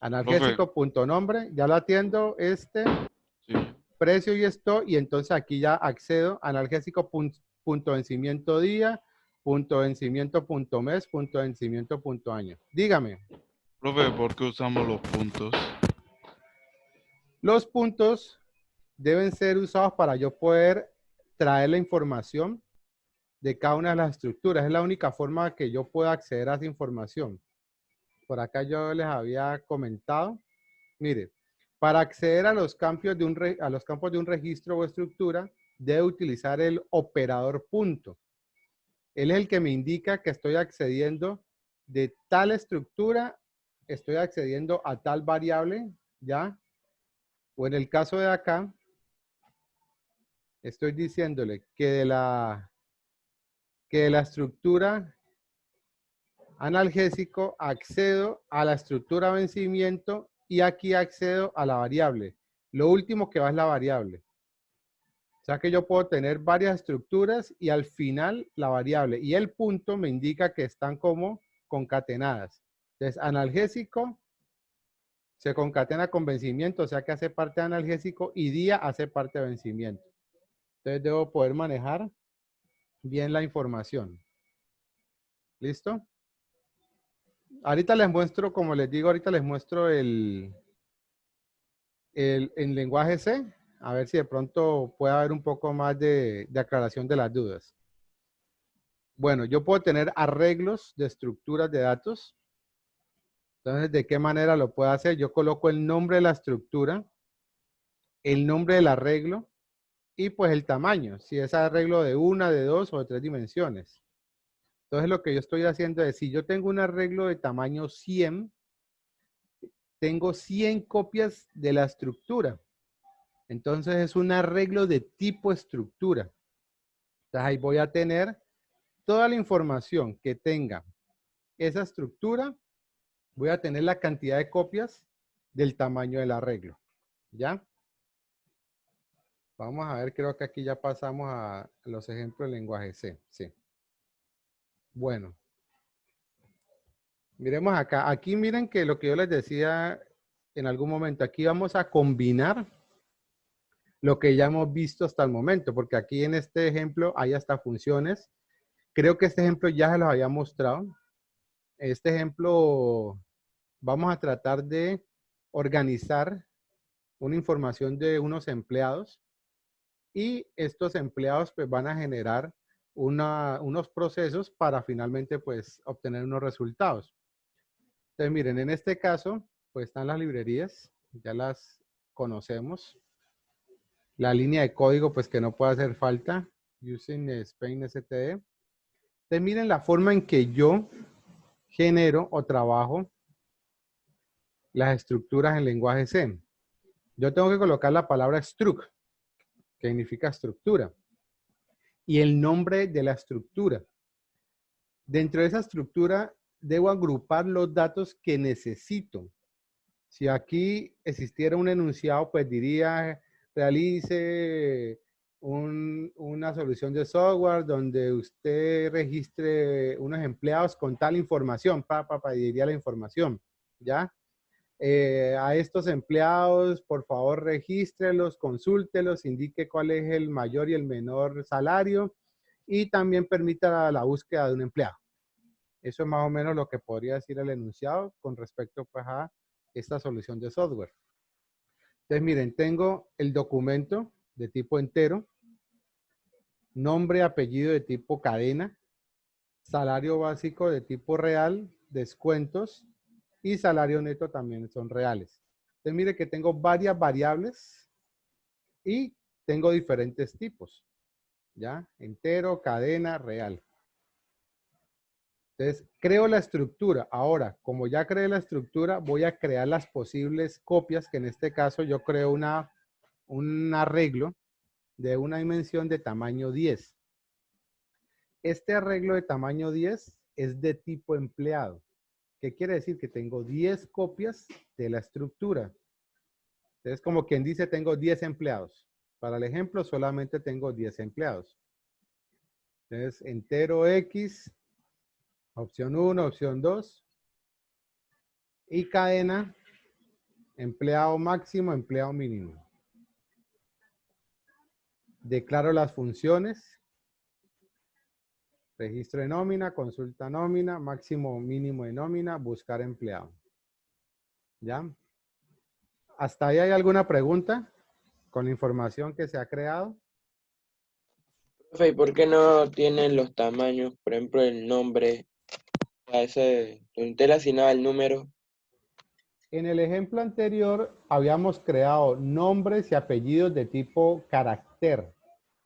[SPEAKER 1] Analgésico, punto nombre, ya lo atiendo,
[SPEAKER 5] sí.
[SPEAKER 1] precio y esto, y entonces aquí ya accedo analgésico, punto vencimiento día, punto vencimiento, punto mes, punto vencimiento, punto año. Dígame,
[SPEAKER 5] Profe, ¿por qué usamos los puntos?
[SPEAKER 1] los puntos deben ser usados para yo poder traer la información de cada una de las estructuras. Es la única forma que yo pueda acceder a esa información. Por acá yo les había comentado, mire, para acceder a los campos de un registro o estructura, debe utilizar el operador punto. Él es el que me indica que estoy accediendo de tal estructura, estoy accediendo a tal variable, ¿ya? O en el caso de acá, estoy diciéndole que de la estructura analgésico accedo a la estructura vencimiento y aquí accedo a la variable. Lo último que va es la variable. O sea que yo puedo tener varias estructuras y al final la variable. Y el punto me indica que están como concatenadas. Entonces, analgésico se concatena con vencimiento, o sea que hace parte de analgésico, y día hace parte de vencimiento. Entonces, debo poder manejar bien la información. ¿Listo? Ahorita les muestro, como les digo, ahorita les muestro el lenguaje C. A ver si de pronto puede haber un poco más de aclaración de las dudas. Bueno, yo puedo tener arreglos de estructuras de datos. Entonces, ¿de qué manera lo puedo hacer? Yo coloco el nombre de la estructura, el nombre del arreglo y pues el tamaño. Si es arreglo de una, de dos o de tres dimensiones. Entonces, lo que yo estoy haciendo es, si yo tengo un arreglo de tamaño 100, tengo 100 copias de la estructura. Entonces, es un arreglo de tipo estructura. Entonces, ahí voy a tener toda la información que tenga esa estructura. Voy a tener la cantidad de copias del tamaño del arreglo. ¿Ya? Vamos a ver, creo que aquí ya pasamos a los ejemplos del lenguaje C. Sí. Bueno. Miremos acá. Aquí miren que lo que yo les decía en algún momento, aquí vamos a combinar lo que ya hemos visto hasta el momento, porque aquí en este ejemplo hay hasta funciones. Creo que este ejemplo ya se los había mostrado. Este ejemplo vamos a tratar de organizar una información de unos empleados y estos empleados pues van a generar unos procesos para finalmente pues obtener unos resultados. Entonces miren, en este caso pues están las librerías, ya las conocemos. La línea de código pues que no puede hacer falta, using Spain STE. Entonces miren la forma en que yo genero o trabajo las estructuras en lenguaje C. Yo tengo que colocar la palabra struct, que significa estructura, y el nombre de la estructura. Dentro de esa estructura debo agrupar los datos que necesito. Si aquí existiera un enunciado, pues diría, realice una solución de software donde usted registre unos empleados con tal información, y diría la información, ¿ya? A estos empleados, por favor, regístrelos, consúltelos, indique cuál es el mayor y el menor salario y también permita la búsqueda de un empleado. Eso es más o menos lo que podría decir el enunciado con respecto pues, a esta solución de software. Entonces, miren, tengo el documento de tipo entero, nombre, apellido de tipo cadena, salario básico de tipo real, descuentos y salario neto también son reales. Entonces, mire que tengo varias variables y tengo diferentes tipos, ¿ya? Entero, cadena, real. Entonces, creo la estructura. Ahora, como ya creé la estructura, voy a crear las posibles copias, que en este caso yo creo un arreglo de una dimensión de tamaño 10. Este arreglo de tamaño 10 es de tipo empleado. ¿Qué quiere decir? Que tengo 10 copias de la estructura. Entonces, como quien dice, tengo 10 empleados. Para el ejemplo, solamente tengo 10 empleados. Entonces, entero X, opción 1, opción 2. Y cadena, empleado máximo, empleado mínimo. Declaro las funciones. Registro de nómina, consulta nómina, máximo mínimo de nómina, buscar empleado. ¿Ya? ¿Hasta ahí hay alguna pregunta con la información que se ha creado?
[SPEAKER 4] Profe, ¿y por qué no tienen los tamaños? Por ejemplo, el nombre, a ese, donde usted le asignaba el número.
[SPEAKER 1] En el ejemplo anterior habíamos creado nombres y apellidos de tipo carácter.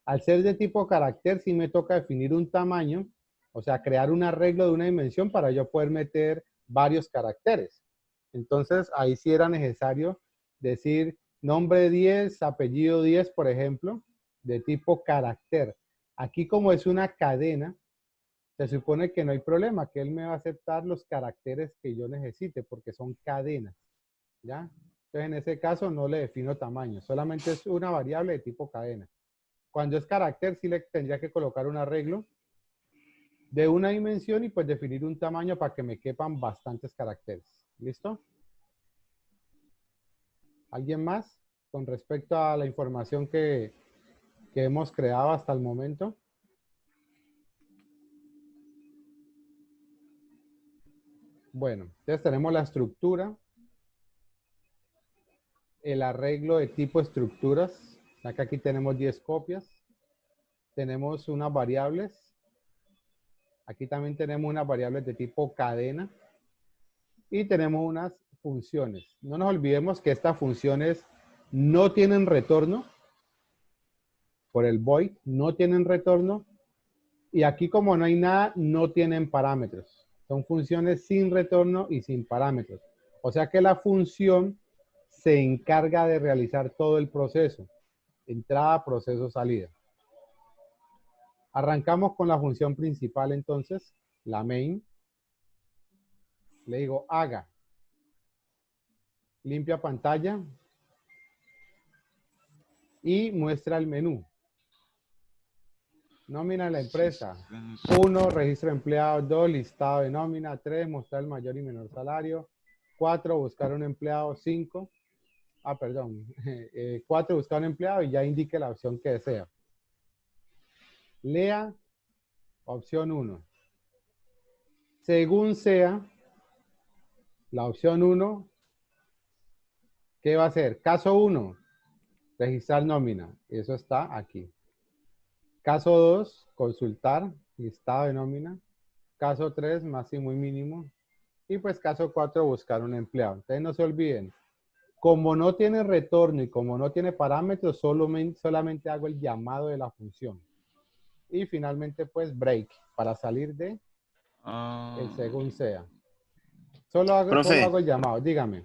[SPEAKER 1] Al ser de tipo carácter, sí me toca definir un tamaño, o sea, crear un arreglo de una dimensión para yo poder meter varios caracteres. Entonces, ahí sí era necesario decir nombre 10, apellido 10, por ejemplo, de tipo carácter. Aquí como es una cadena, se supone que no hay problema, que él me va a aceptar los caracteres que yo necesite, porque son cadenas, ¿ya? Entonces, en ese caso no le defino tamaño, solamente es una variable de tipo cadena. Cuando es carácter, sí le tendría que colocar un arreglo de una dimensión y pues definir un tamaño para que me quepan bastantes caracteres. ¿Listo? ¿Alguien más con respecto a la información que hemos creado hasta el momento? Bueno, entonces tenemos la estructura, el arreglo de tipo estructuras. Acá aquí tenemos 10 copias. Tenemos unas variables. Aquí también tenemos unas variables de tipo cadena. Y tenemos unas funciones. No nos olvidemos que estas funciones no tienen retorno. Por el void, no tienen retorno. Y aquí como no hay nada, no tienen parámetros. Son funciones sin retorno y sin parámetros. O sea que la función se encarga de realizar todo el proceso. Entrada, proceso, salida. Arrancamos con la función principal entonces, la main. Le digo haga. Limpia pantalla. Y muestra el menú. Nómina de la empresa. 1, registro de empleados. 2, listado de nómina. 3, mostrar el mayor y menor salario. 4, buscar un empleado. 5. 4, buscar un empleado y ya indique la opción que desea. Lea opción 1. Según sea la opción 1, ¿qué va a hacer? Caso 1, registrar nómina. Eso está aquí. Caso 2, consultar listado de nómina. Caso 3, máximo y mínimo. Y pues caso 4, buscar un empleado. Entonces no se olviden. Como no tiene retorno y como no tiene parámetros, solamente hago el llamado de la función. Y finalmente pues break para salir de el según sea. Solo hago el llamado. Dígame.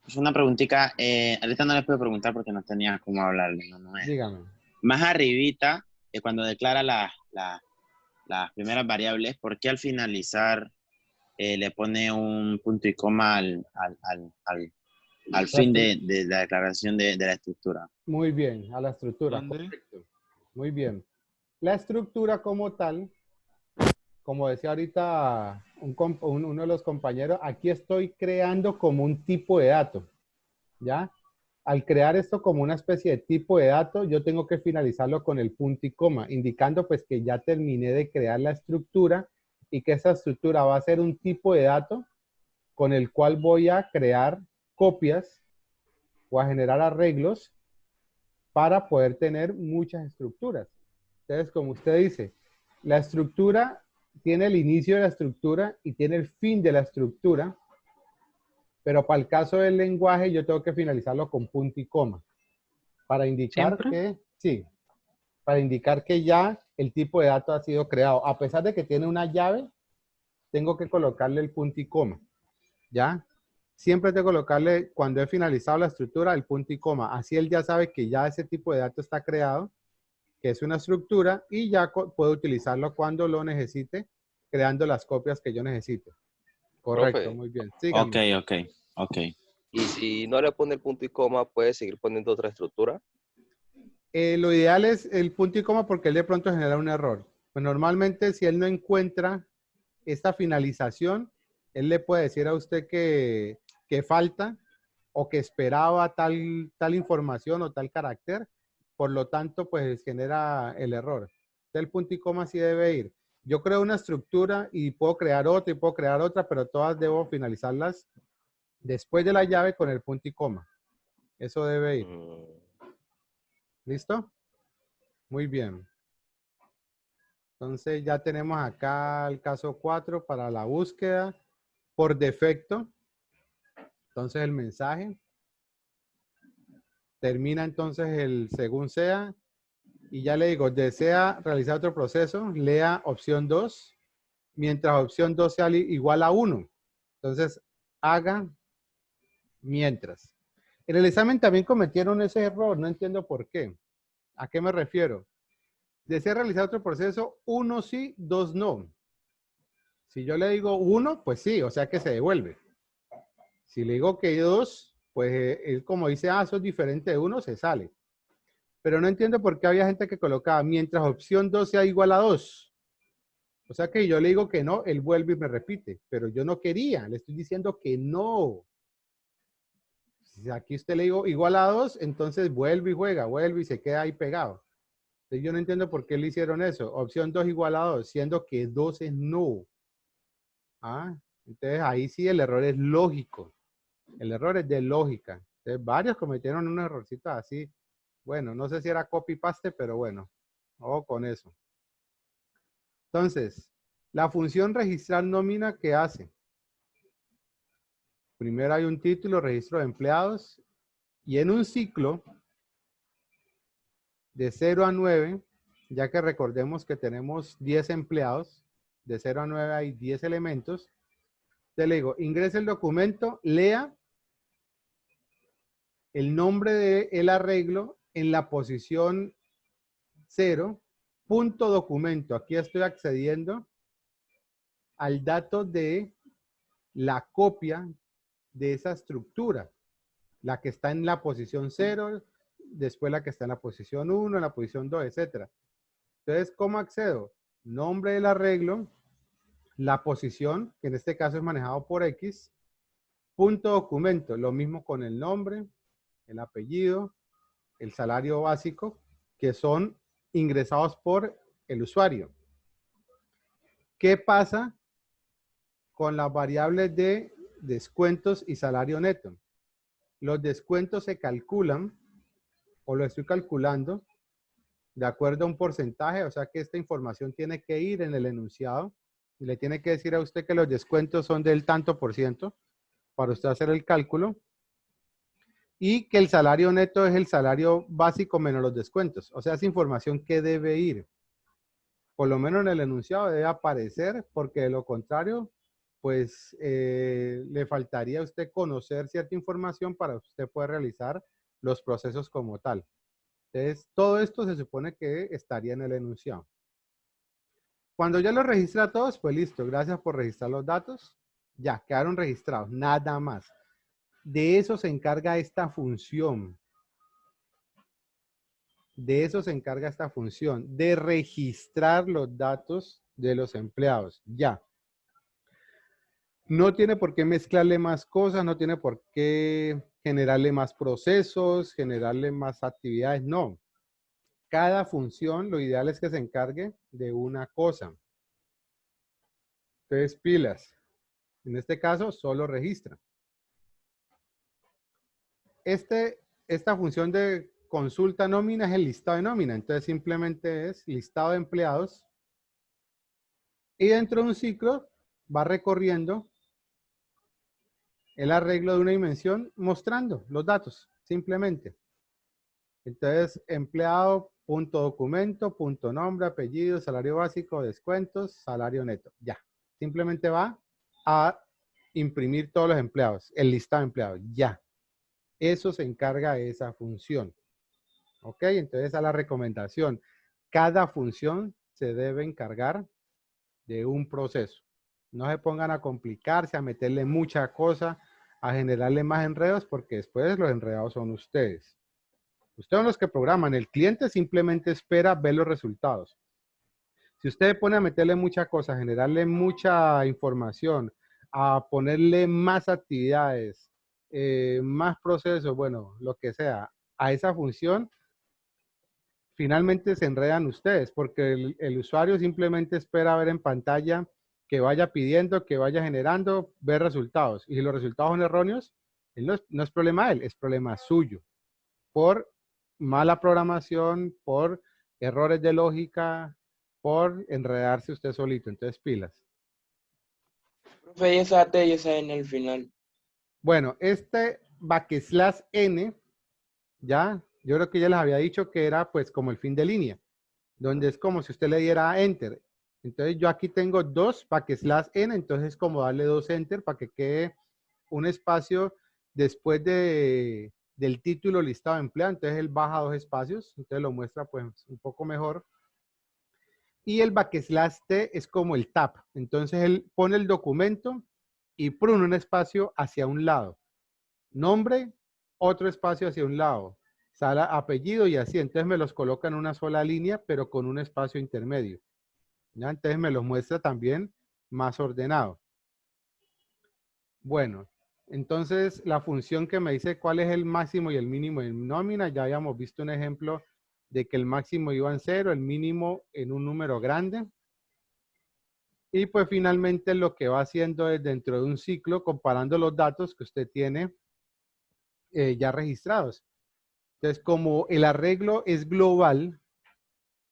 [SPEAKER 6] Es una preguntita. Ahorita no les puedo preguntar porque no tenía cómo hablarle. No es.
[SPEAKER 1] Dígame.
[SPEAKER 6] Más arribita, cuando declara las primeras variables, ¿por qué al finalizar le pone un punto y coma al fin de la declaración de la estructura?
[SPEAKER 1] Muy bien, a la estructura.
[SPEAKER 5] ¿Dónde?
[SPEAKER 1] Correcto. Muy bien. La estructura como tal, como decía ahorita uno de los compañeros, aquí estoy creando como un tipo de dato, ¿ya? Al crear esto como una especie de tipo de dato, yo tengo que finalizarlo con el punto y coma, indicando pues que ya terminé de crear la estructura y que esa estructura va a ser un tipo de dato con el cual voy a crear copias o a generar arreglos para poder tener muchas estructuras. Entonces, como usted dice, la estructura tiene el inicio de la estructura y tiene el fin de la estructura, pero para el caso del lenguaje yo tengo que finalizarlo con punto y coma para indicar que, sí, para indicar que ya el tipo de dato ha sido creado. A pesar de que tiene una llave, tengo que colocarle el punto y coma, ¿ya? Siempre tengo que colocarle, cuando he finalizado la estructura, el punto y coma. Así él ya sabe que ya ese tipo de dato está creado, que es una estructura, y ya puedo utilizarlo cuando lo necesite, creando las copias que yo necesite. Correcto,
[SPEAKER 7] Profe.
[SPEAKER 1] muy bien. Síganme.
[SPEAKER 6] Ok.
[SPEAKER 7] Y si no le pone el punto y coma, ¿puede seguir poniendo otra estructura?
[SPEAKER 1] Lo ideal es el punto y coma porque él de pronto genera un error. Pues normalmente si él no encuentra esta finalización, él le puede decir a usted que falta o que esperaba tal información o tal carácter. Por lo tanto, pues genera el error. El punto y coma sí debe ir. Yo creo una estructura y puedo crear otra y puedo crear otra, pero todas debo finalizarlas después de la llave con el punto y coma. Eso debe ir. ¿Listo? Muy bien. Entonces ya tenemos acá el caso 4 para la búsqueda por defecto. Entonces el mensaje termina entonces el según sea. Y ya le digo, desea realizar otro proceso, lea opción 2, mientras opción 2 sea igual a 1. Entonces, haga mientras. En el examen también cometieron ese error, no entiendo por qué. ¿A qué me refiero? Desea realizar otro proceso, 1 sí, 2 no. Si yo le digo 1, pues sí, o sea que se devuelve. Si le digo que 2, pues él como dice, eso es diferente de 1, se sale. Pero no entiendo por qué había gente que colocaba mientras opción 2 sea igual a 2. O sea que yo le digo que no, él vuelve y me repite. Pero yo no quería, le estoy diciendo que no. Si aquí usted le digo igual a 2, entonces vuelve y juega, vuelve y se queda ahí pegado. Entonces yo no entiendo por qué le hicieron eso. Opción 2 igual a 2, siendo que 2 es no. ¿Ah? Entonces ahí sí el error es lógico. El error es de lógica. Entonces varios cometieron un errorcito así. Bueno, no sé si era copy-paste, pero bueno. Ojo con eso. Entonces, la función registrar nómina, ¿qué hace? Primero hay un título, registro de empleados. Y en un ciclo de 0 a 9, ya que recordemos que tenemos 10 empleados, de 0 a 9 hay 10 elementos. Te le digo, ingrese el documento, lea el nombre del arreglo en la posición 0, punto documento. Aquí estoy accediendo al dato de la copia de esa estructura. La que está en la posición 0, después la que está en la posición 1, en la posición 2, etc. Entonces, ¿cómo accedo? Nombre del arreglo, la posición, que en este caso es manejado por X, punto documento, lo mismo con el nombre, el apellido, el salario básico, que son ingresados por el usuario. ¿Qué pasa con las variables de descuentos y salario neto? Los descuentos se calculan, o lo estoy calculando, de acuerdo a un porcentaje, o sea que esta información tiene que ir en el enunciado y le tiene que decir a usted que los descuentos son del tanto por ciento para usted hacer el cálculo y que el salario neto es el salario básico menos los descuentos. O sea, es información que debe ir. Por lo menos en el enunciado debe aparecer, porque de lo contrario, pues le faltaría a usted conocer cierta información para usted poder realizar los procesos como tal. Entonces, todo esto se supone que estaría en el enunciado. Cuando ya lo registra todos, pues listo, gracias por registrar los datos. Ya, quedaron registrados, nada más. De eso se encarga esta función. De eso se encarga esta función, de registrar los datos de los empleados. Ya. No tiene por qué mezclarle más cosas, no tiene por qué generarle más procesos, generarle más actividades, no. Cada función, lo ideal es que se encargue de una cosa. Entonces, pilas. En este caso, solo registra. Esta función de consulta nómina es el listado de nómina. Entonces, simplemente es listado de empleados. Y dentro de un ciclo, va recorriendo el arreglo de una dimensión mostrando los datos, simplemente. Entonces, empleado, punto documento, punto nombre, apellido, salario básico, descuentos, salario neto. Ya. Simplemente va a imprimir todos los empleados, el listado de empleados. Ya. Eso se encarga de esa función. ¿Ok? Entonces, a la recomendación. Cada función se debe encargar de un proceso. No se pongan a complicarse, a meterle mucha cosa, a generarle más enredos, porque después los enredados son ustedes. Ustedes son los que programan. El cliente simplemente espera ver los resultados. Si usted pone a meterle mucha cosa, a generarle mucha información, a ponerle más actividades, más procesos, bueno, lo que sea, a esa función, finalmente se enredan ustedes, porque el usuario simplemente espera ver en pantalla que vaya pidiendo, que vaya generando, ver resultados. Y si los resultados son erróneos, no es problema de él, es problema suyo. Por mala programación, por errores de lógica, por enredarse usted solito. Entonces, pilas.
[SPEAKER 4] Profe, y esa T y esa N al final.
[SPEAKER 1] Bueno, este \n, ya, yo creo que ya les había dicho que era pues como el fin de línea, donde es como si usted le diera enter. Entonces yo aquí tengo dos \n, entonces es como darle dos enter para que quede un espacio después del título listado de empleado. Entonces él baja dos espacios, entonces lo muestra pues un poco mejor. Y el \t es como el tab. Entonces él pone el documento y pone un espacio hacia un lado. Nombre, otro espacio hacia un lado. apellido y así. Entonces me los coloca en una sola línea, pero con un espacio intermedio. ¿Ya? Entonces me los muestra también más ordenado. Bueno, entonces la función que me dice cuál es el máximo y el mínimo en nómina, ya habíamos visto un ejemplo de que el máximo iba en 0, el mínimo en un número grande. Y pues finalmente lo que va haciendo es dentro de un ciclo comparando los datos que usted tiene ya registrados. Entonces, como el arreglo es global,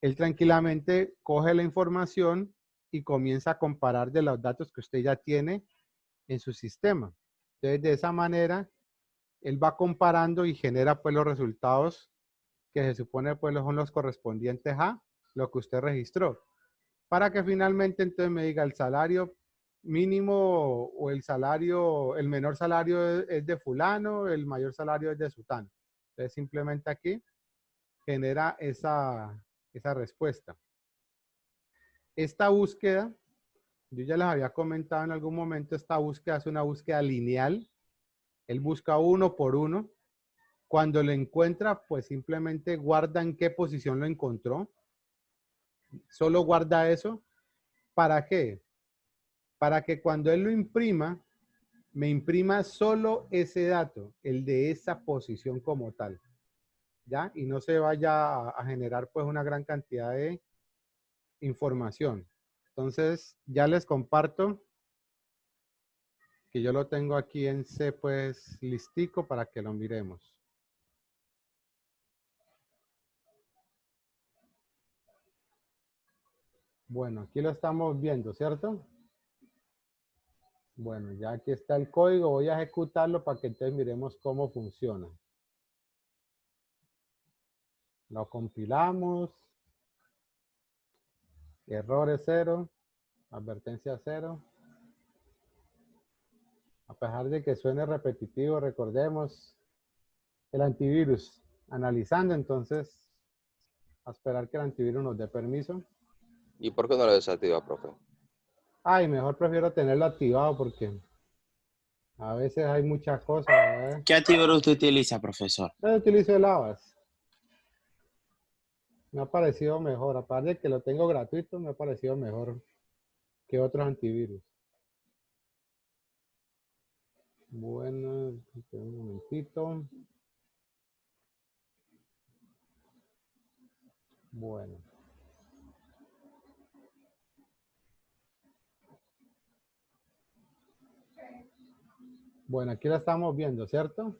[SPEAKER 1] él tranquilamente coge la información y comienza a comparar de los datos que usted ya tiene en su sistema. Entonces, de esa manera, él va comparando y genera pues los resultados que se supone pues son los correspondientes a lo que usted registró. Para que finalmente entonces me diga el salario mínimo o el salario, el menor salario es de fulano, el mayor salario es de sutano. Entonces simplemente aquí genera esa respuesta. Esta búsqueda, yo ya les había comentado en algún momento, esta búsqueda es una búsqueda lineal. Él busca uno por uno. Cuando lo encuentra, pues simplemente guarda en qué posición lo encontró. Solo guarda eso. ¿Para qué? Para que cuando él lo imprima, me imprima solo ese dato, el de esa posición como tal. ¿Ya? Y no se vaya a generar pues una gran cantidad de información. Entonces, ya les comparto que yo lo tengo aquí en C pues listico para que lo miremos. Bueno, aquí lo estamos viendo, ¿cierto? Bueno, ya aquí está el código. Voy a ejecutarlo para que entonces miremos cómo funciona. Lo compilamos. Errores 0. Advertencia 0. A pesar de que suene repetitivo, recordemos el antivirus. Analizando, entonces, a esperar que el antivirus nos dé permiso.
[SPEAKER 7] ¿Y por qué no lo desactiva, profe?
[SPEAKER 1] Ay, mejor prefiero tenerlo activado porque a veces hay muchas cosas.
[SPEAKER 6] ¿Qué antivirus usted utiliza, profesor?
[SPEAKER 1] Yo utilizo el Avast. Me ha parecido mejor. Aparte de que lo tengo gratuito, me ha parecido mejor que otros antivirus. Bueno, un momentito. Bueno. Bueno, aquí la estamos viendo, ¿cierto?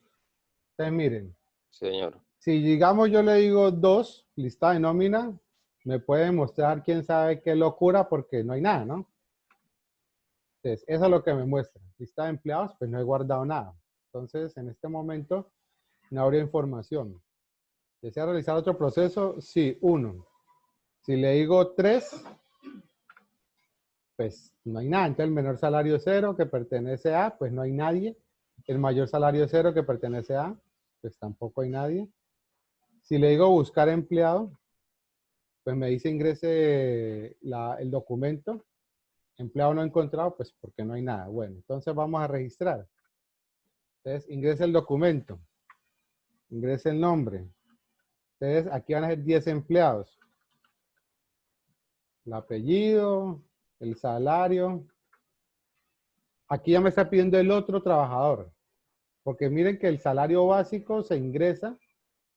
[SPEAKER 1] Entonces, miren.
[SPEAKER 7] Señor.
[SPEAKER 1] Si digamos yo le digo 2, lista de nómina, me puede mostrar quién sabe qué locura porque no hay nada, ¿no? Entonces, eso es lo que me muestra. Lista de empleados, pues no he guardado nada. Entonces, en este momento, no habría información. ¿Desea realizar otro proceso? Sí, 1. Si le digo 3, pues no hay nada. Entonces, el menor salario 0 que pertenece a, pues no hay nadie. El mayor salario 0 que pertenece a, pues tampoco hay nadie. Si le digo buscar empleado, pues me dice ingrese el documento. Empleado no encontrado, pues porque no hay nada. Bueno, entonces vamos a registrar. Entonces, ingrese el documento. Ingrese el nombre. Entonces, aquí van a ser 10 empleados. El apellido, el salario. Aquí ya me está pidiendo el otro trabajador. Porque miren que el salario básico se ingresa,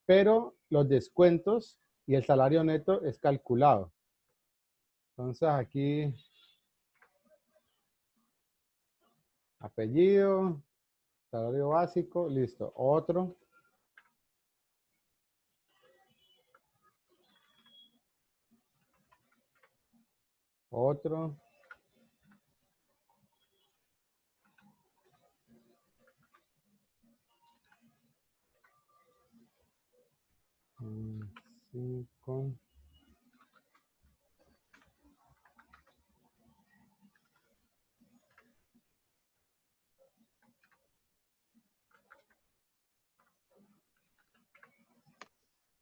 [SPEAKER 1] pero los descuentos y el salario neto es calculado. Entonces, aquí apellido, salario básico, listo. Otro. Otro. Cinco.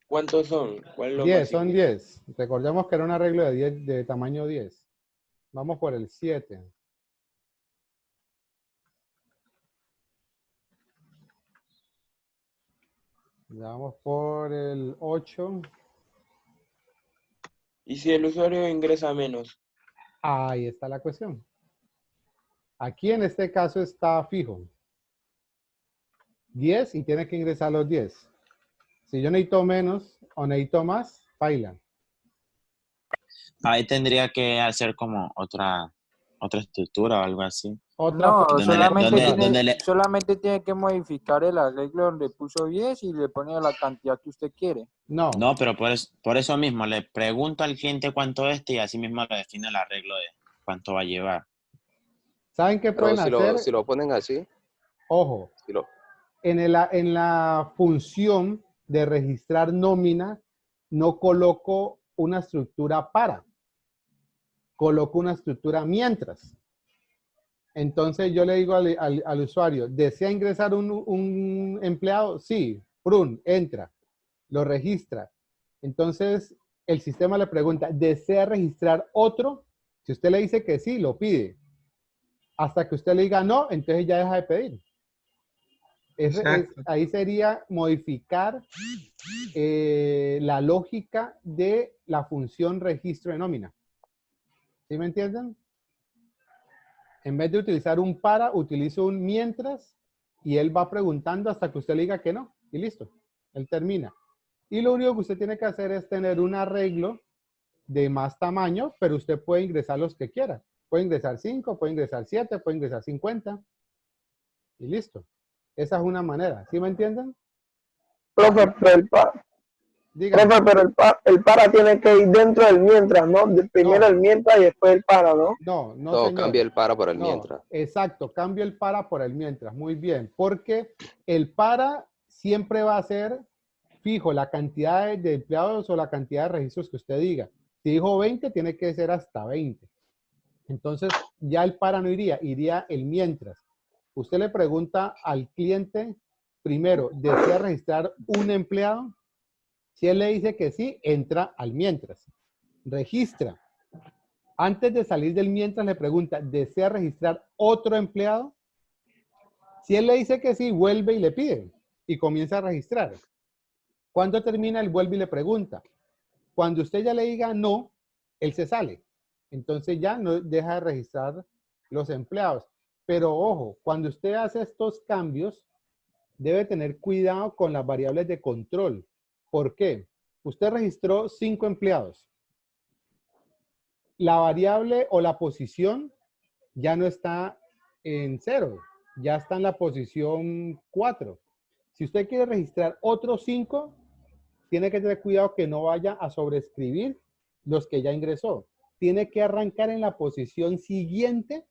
[SPEAKER 4] ¿Cuántos son? ¿Cuál es lo
[SPEAKER 1] 10,
[SPEAKER 4] más
[SPEAKER 1] son
[SPEAKER 4] significativo?
[SPEAKER 1] 10. Recordemos que era un arreglo de 10, de tamaño 10. Vamos por el 7. Vamos por el 8.
[SPEAKER 4] ¿Y si el usuario ingresa menos?
[SPEAKER 1] Ahí está la cuestión. Aquí en este caso está fijo. 10 y tiene que ingresar los 10. Si yo necesito menos o necesito más, baila.
[SPEAKER 6] Ahí tendría que hacer como otra estructura o algo así.
[SPEAKER 1] Otra
[SPEAKER 8] No,
[SPEAKER 1] forma de
[SPEAKER 8] solamente tiene que modificar el arreglo donde puso 10 y le pone la cantidad que usted quiere.
[SPEAKER 1] No,
[SPEAKER 6] No, pero por eso mismo le pregunto al cliente cuánto es y así mismo le define el arreglo de cuánto va a llevar.
[SPEAKER 1] ¿saben qué
[SPEAKER 7] Pero
[SPEAKER 1] pueden hacer?
[SPEAKER 7] si lo ponen así,
[SPEAKER 1] Ojo,
[SPEAKER 7] si lo,
[SPEAKER 1] en la función de registrar nómina, no coloco una estructura para, coloco una estructura mientras. Entonces yo le digo al usuario, ¿desea ingresar un empleado? Sí, prun, entra, lo registra. Entonces el sistema le pregunta, ¿desea registrar otro? Si usted le dice que sí, lo pide. Hasta que usted le diga no, entonces ya deja de pedir. Ahí sería modificar la lógica de la función registro de nómina. ¿Sí me entienden? En vez de utilizar un para, utilizo un mientras y él va preguntando hasta que usted le diga que no. Y listo. Él termina. Y lo único que usted tiene que hacer es tener un arreglo de más tamaño, pero usted puede ingresar los que quiera. Puede ingresar 5, puede ingresar 7, puede ingresar 50. Y listo. Esa es una manera. ¿Sí me entienden?
[SPEAKER 9] Profe,
[SPEAKER 1] Dígame.
[SPEAKER 9] el para tiene que ir dentro del mientras, ¿no? Primero el mientras y después el para, ¿no?
[SPEAKER 1] No,
[SPEAKER 7] no, cambia el para por el
[SPEAKER 1] no,
[SPEAKER 7] mientras.
[SPEAKER 1] exacto, cambio el para por el mientras. Muy bien, porque el para siempre va a ser fijo la cantidad de empleados o la cantidad de registros que usted diga. Si dijo 20, tiene que ser hasta 20. Entonces, ya el para no iría, iría el mientras. Usted le pregunta al cliente, primero, ¿desea registrar un empleado? Si él le dice que sí, entra al mientras. Registra. Antes de salir del mientras le pregunta, ¿desea registrar otro empleado? Si él le dice que sí, vuelve y le pide y comienza a registrar. Cuando termina, él vuelve y le pregunta. Cuando usted ya le diga no, él se sale. Entonces ya no deja de registrar los empleados. Pero ojo, cuando usted hace estos cambios, debe tener cuidado con las variables de control. ¿Por qué? Usted registró 5 empleados. La variable o la posición ya no está en 0, ya está en la posición 4. Si usted quiere registrar otros 5, tiene que tener cuidado que no vaya a sobreescribir los que ya ingresó. Tiene que arrancar en la posición siguiente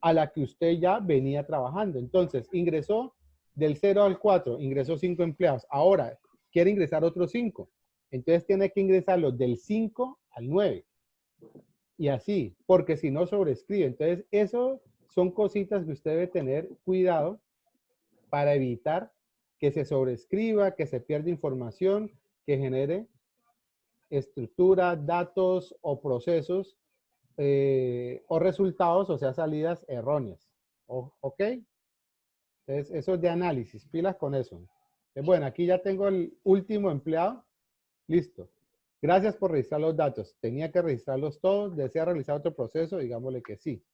[SPEAKER 1] a la que usted ya venía trabajando. Entonces, ingresó del 0 al 4, ingresó 5 empleados. Ahora, quiere ingresar otros 5. Entonces, tiene que ingresarlos del 5 al 9. Y así, porque si no sobrescribe. Entonces, eso son cositas que usted debe tener cuidado para evitar que se sobrescriba, que se pierda información, que genere estructura, datos o procesos o resultados, o sea, salidas erróneas. ¿Ok? Entonces, eso es de análisis. Pilas con eso. Bueno, aquí ya tengo el último empleado. Listo. Gracias por registrar los datos. Tenía que registrarlos todos. ¿Desea realizar otro proceso? Digámosle que sí.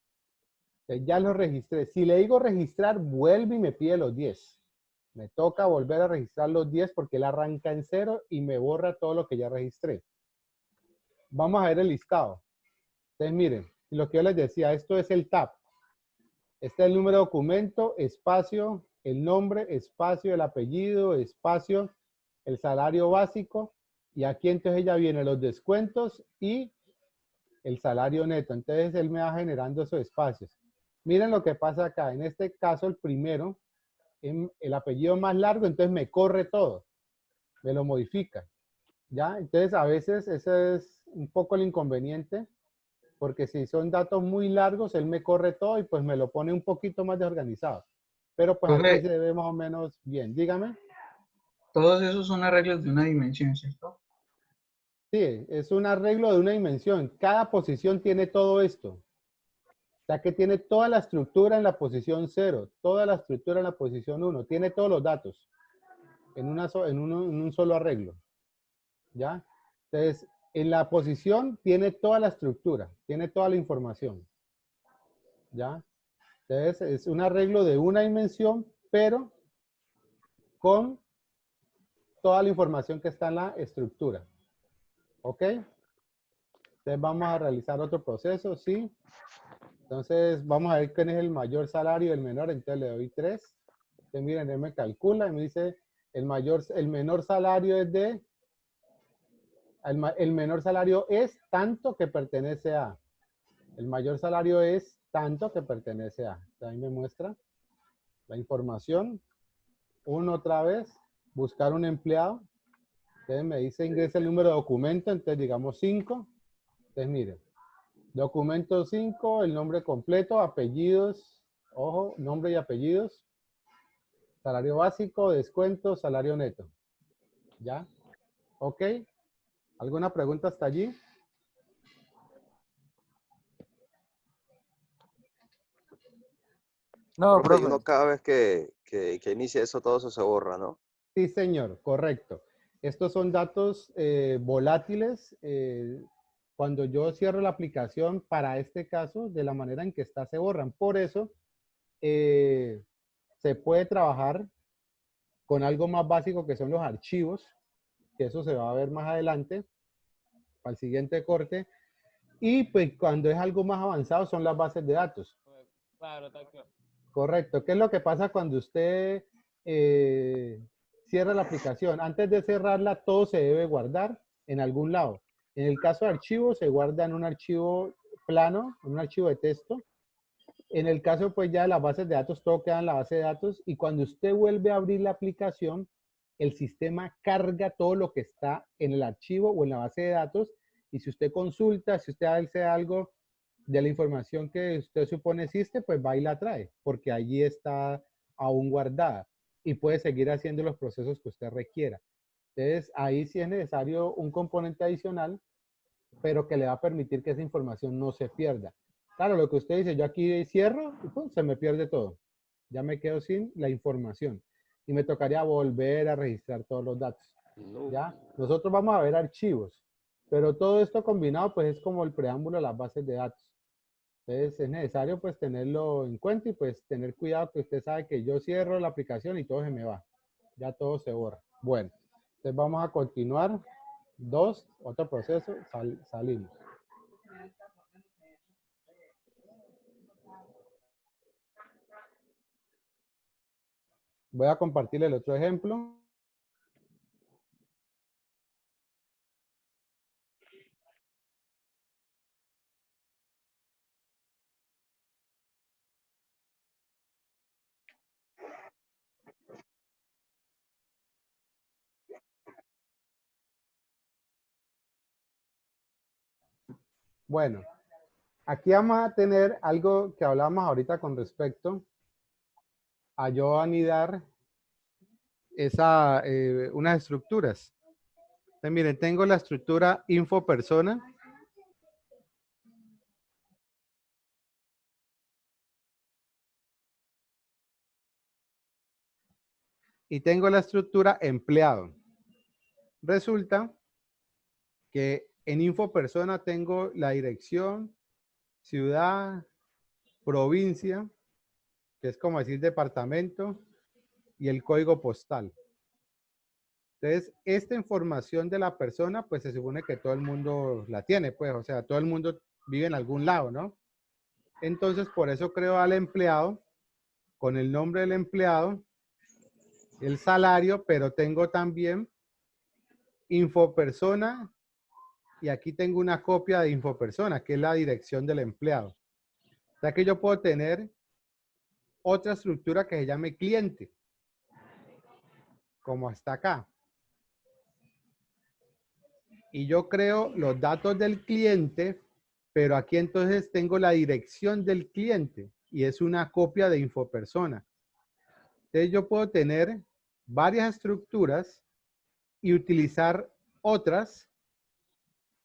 [SPEAKER 1] Ya los registré. Si le digo registrar, vuelve y me pide los 10. Me toca volver a registrar los 10 porque él arranca en 0 y me borra todo lo que ya registré. Vamos a ver el listado. Entonces, miren, lo que yo les decía, esto es el tab. Este es el número de documento, espacio, el nombre, espacio, el apellido, espacio, el salario básico. Y aquí entonces ya vienen los descuentos y el salario neto. Entonces él me va generando esos espacios. Miren lo que pasa acá. En este caso, el primero, el apellido más largo, entonces me corre todo. Me lo modifica. ¿Ya? Entonces a veces ese es un poco el inconveniente. Porque si son datos muy largos, él me corre todo y pues me lo pone un poquito más desorganizado. Pero pues aquí se ve más o menos bien. Dígame.
[SPEAKER 10] Todos esos son arreglos de una dimensión, ¿cierto?
[SPEAKER 1] Sí, es un arreglo de una dimensión. Cada posición tiene todo esto. O sea que tiene toda la estructura en la posición 0, toda la estructura en la posición 1, tiene todos los datos. en un solo arreglo. ¿Ya? Entonces, en la posición tiene toda la estructura, tiene toda la información. ¿Ya? Entonces, es un arreglo de una dimensión, pero con toda la información que está en la estructura. ¿Ok? Entonces, vamos a realizar otro proceso, ¿sí? Entonces, vamos a ver quién es el mayor salario y el menor. Entonces, le doy 3. Entonces, miren, él me calcula y me dice, el menor salario es de... El menor salario es tanto que pertenece a. El mayor salario es tanto que pertenece a. Ahí me muestra la información. Otra vez, buscar un empleado. Entonces me dice ingresa el número de documento. Entonces digamos 5. Entonces miren. Documento 5, el nombre completo, apellidos. Ojo, nombre y apellidos. Salario básico, descuento, salario neto. ¿Ya? ¿Ok? ¿Alguna pregunta hasta allí?
[SPEAKER 8] No,
[SPEAKER 7] Profe, y
[SPEAKER 8] profe.
[SPEAKER 7] uno cada vez que inicia eso, todo eso se borra, ¿no?
[SPEAKER 1] Sí, señor, correcto. Estos son datos volátiles. Cuando yo cierro la aplicación, para este caso, de la manera en que está, se borran. Por eso, se puede trabajar con algo más básico que son los archivos, que eso se va a ver más adelante, para el siguiente corte. Y pues cuando es algo más avanzado son las bases de datos.
[SPEAKER 11] Claro, está claro.
[SPEAKER 1] Correcto. ¿Qué es lo que pasa cuando usted cierra la aplicación? Antes de cerrarla, todo se debe guardar en algún lado. En el caso de archivos, se guarda en un archivo plano, en un archivo de texto. En el caso, pues ya de las bases de datos, todo queda en la base de datos. Y cuando usted vuelve a abrir la aplicación, el sistema carga todo lo que está en el archivo o en la base de datos. Y si usted consulta, si usted hace algo de la información que usted supone existe, pues va y la trae, porque allí está aún guardada y puede seguir haciendo los procesos que usted requiera. Entonces, ahí sí es necesario un componente adicional, pero que le va a permitir que esa información no se pierda. Claro, lo que usted dice, yo aquí cierro y pum, se me pierde todo. Ya me quedo sin la información y me tocaría volver a registrar todos los datos. ¿Ya? Nosotros vamos a ver archivos, pero todo esto combinado pues es como el preámbulo a las bases de datos. Entonces es necesario pues tenerlo en cuenta y pues tener cuidado que usted sabe que yo cierro la aplicación y todo se me va. Ya todo se borra. Bueno, entonces vamos a continuar. 2, otro proceso, salimos. Voy a compartir el otro ejemplo. Bueno, aquí vamos a tener algo que hablábamos ahorita con respecto a yo anidar unas estructuras. Entonces, miren, tengo la estructura info persona. Y tengo la estructura empleado. Resulta que en info persona tengo la dirección, ciudad, provincia, que es como decir departamento, y el código postal. Entonces, esta información de la persona, pues se supone que todo el mundo la tiene, pues, o sea, todo el mundo vive en algún lado, ¿no? Entonces, por eso creo al empleado, con el nombre del empleado, el salario, pero tengo también infopersona y aquí tengo una copia de infopersona, que es la dirección del empleado. O sea que yo puedo tener otra estructura que se llame cliente, como hasta acá. Y yo creo los datos del cliente, pero aquí entonces tengo la dirección del cliente y es una copia de infopersona. Entonces yo puedo tener varias estructuras y utilizar otras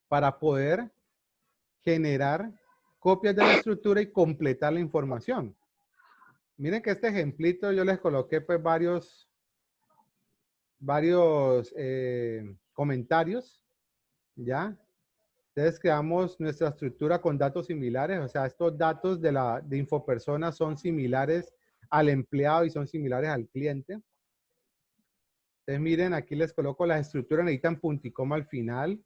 [SPEAKER 1] para poder generar copias de la estructura y completar la información. Miren que este ejemplito yo les coloqué pues varios varios comentarios, ¿ya? Entonces creamos nuestra estructura con datos similares, o sea, estos datos de Infopersona son similares al empleado y son similares al cliente. Entonces miren, aquí les coloco las estructuras, necesitan punto y coma al final,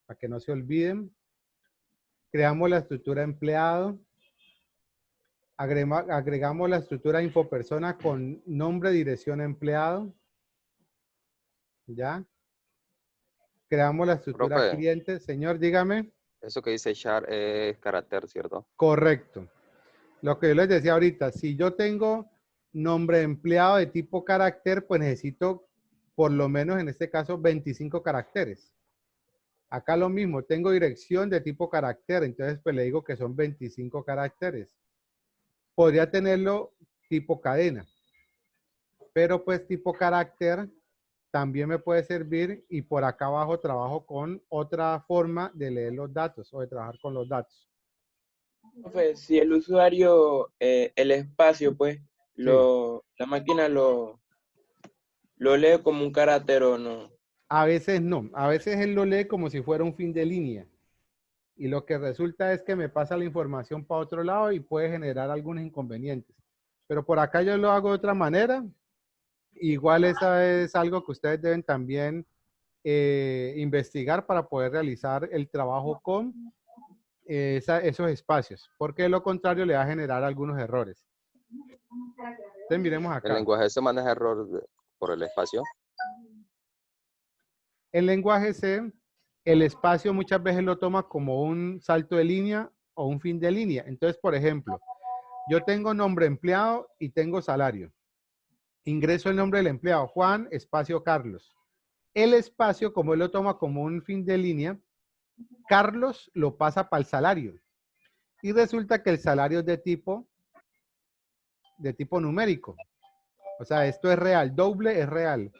[SPEAKER 1] para que no se olviden. Creamos la estructura empleado. Agregamos la estructura Infopersona con nombre, dirección, empleado. ¿Ya? Creamos la estructura
[SPEAKER 7] Profe,
[SPEAKER 1] cliente. Señor, dígame.
[SPEAKER 7] eso que dice char es carácter, ¿cierto?
[SPEAKER 1] Correcto. Lo que yo les decía ahorita, si yo tengo nombre de empleado de tipo carácter, pues necesito por lo menos en este caso 25 caracteres. Acá lo mismo, tengo dirección de tipo carácter, entonces pues le digo que son 25 caracteres. Podría tenerlo tipo cadena, pero pues tipo carácter también me puede servir y por acá abajo trabajo con otra forma de leer los datos o de trabajar con los datos.
[SPEAKER 4] Profe, si el usuario, el espacio, pues, la máquina lo lee como un carácter o no.
[SPEAKER 1] A veces no, a veces él lo lee como si fuera un fin de línea. Y lo que resulta es que me pasa la información para otro lado y puede generar algunos inconvenientes. Pero por acá yo lo hago de otra manera. Igual esa es algo que ustedes deben también investigar para poder realizar el trabajo con esos espacios. Porque de lo contrario le va a generar algunos errores. Entonces miremos acá.
[SPEAKER 7] ¿El lenguaje se maneja error por el espacio?
[SPEAKER 1] El lenguaje C, el espacio muchas veces lo toma como un salto de línea o un fin de línea. Entonces, por ejemplo, yo tengo nombre empleado y tengo salario. Ingreso el nombre del empleado, Juan, espacio Carlos. El espacio, como él lo toma como un fin de línea, Carlos lo pasa para el salario. Y resulta que el salario es de tipo numérico. O sea, esto es real, doble es real.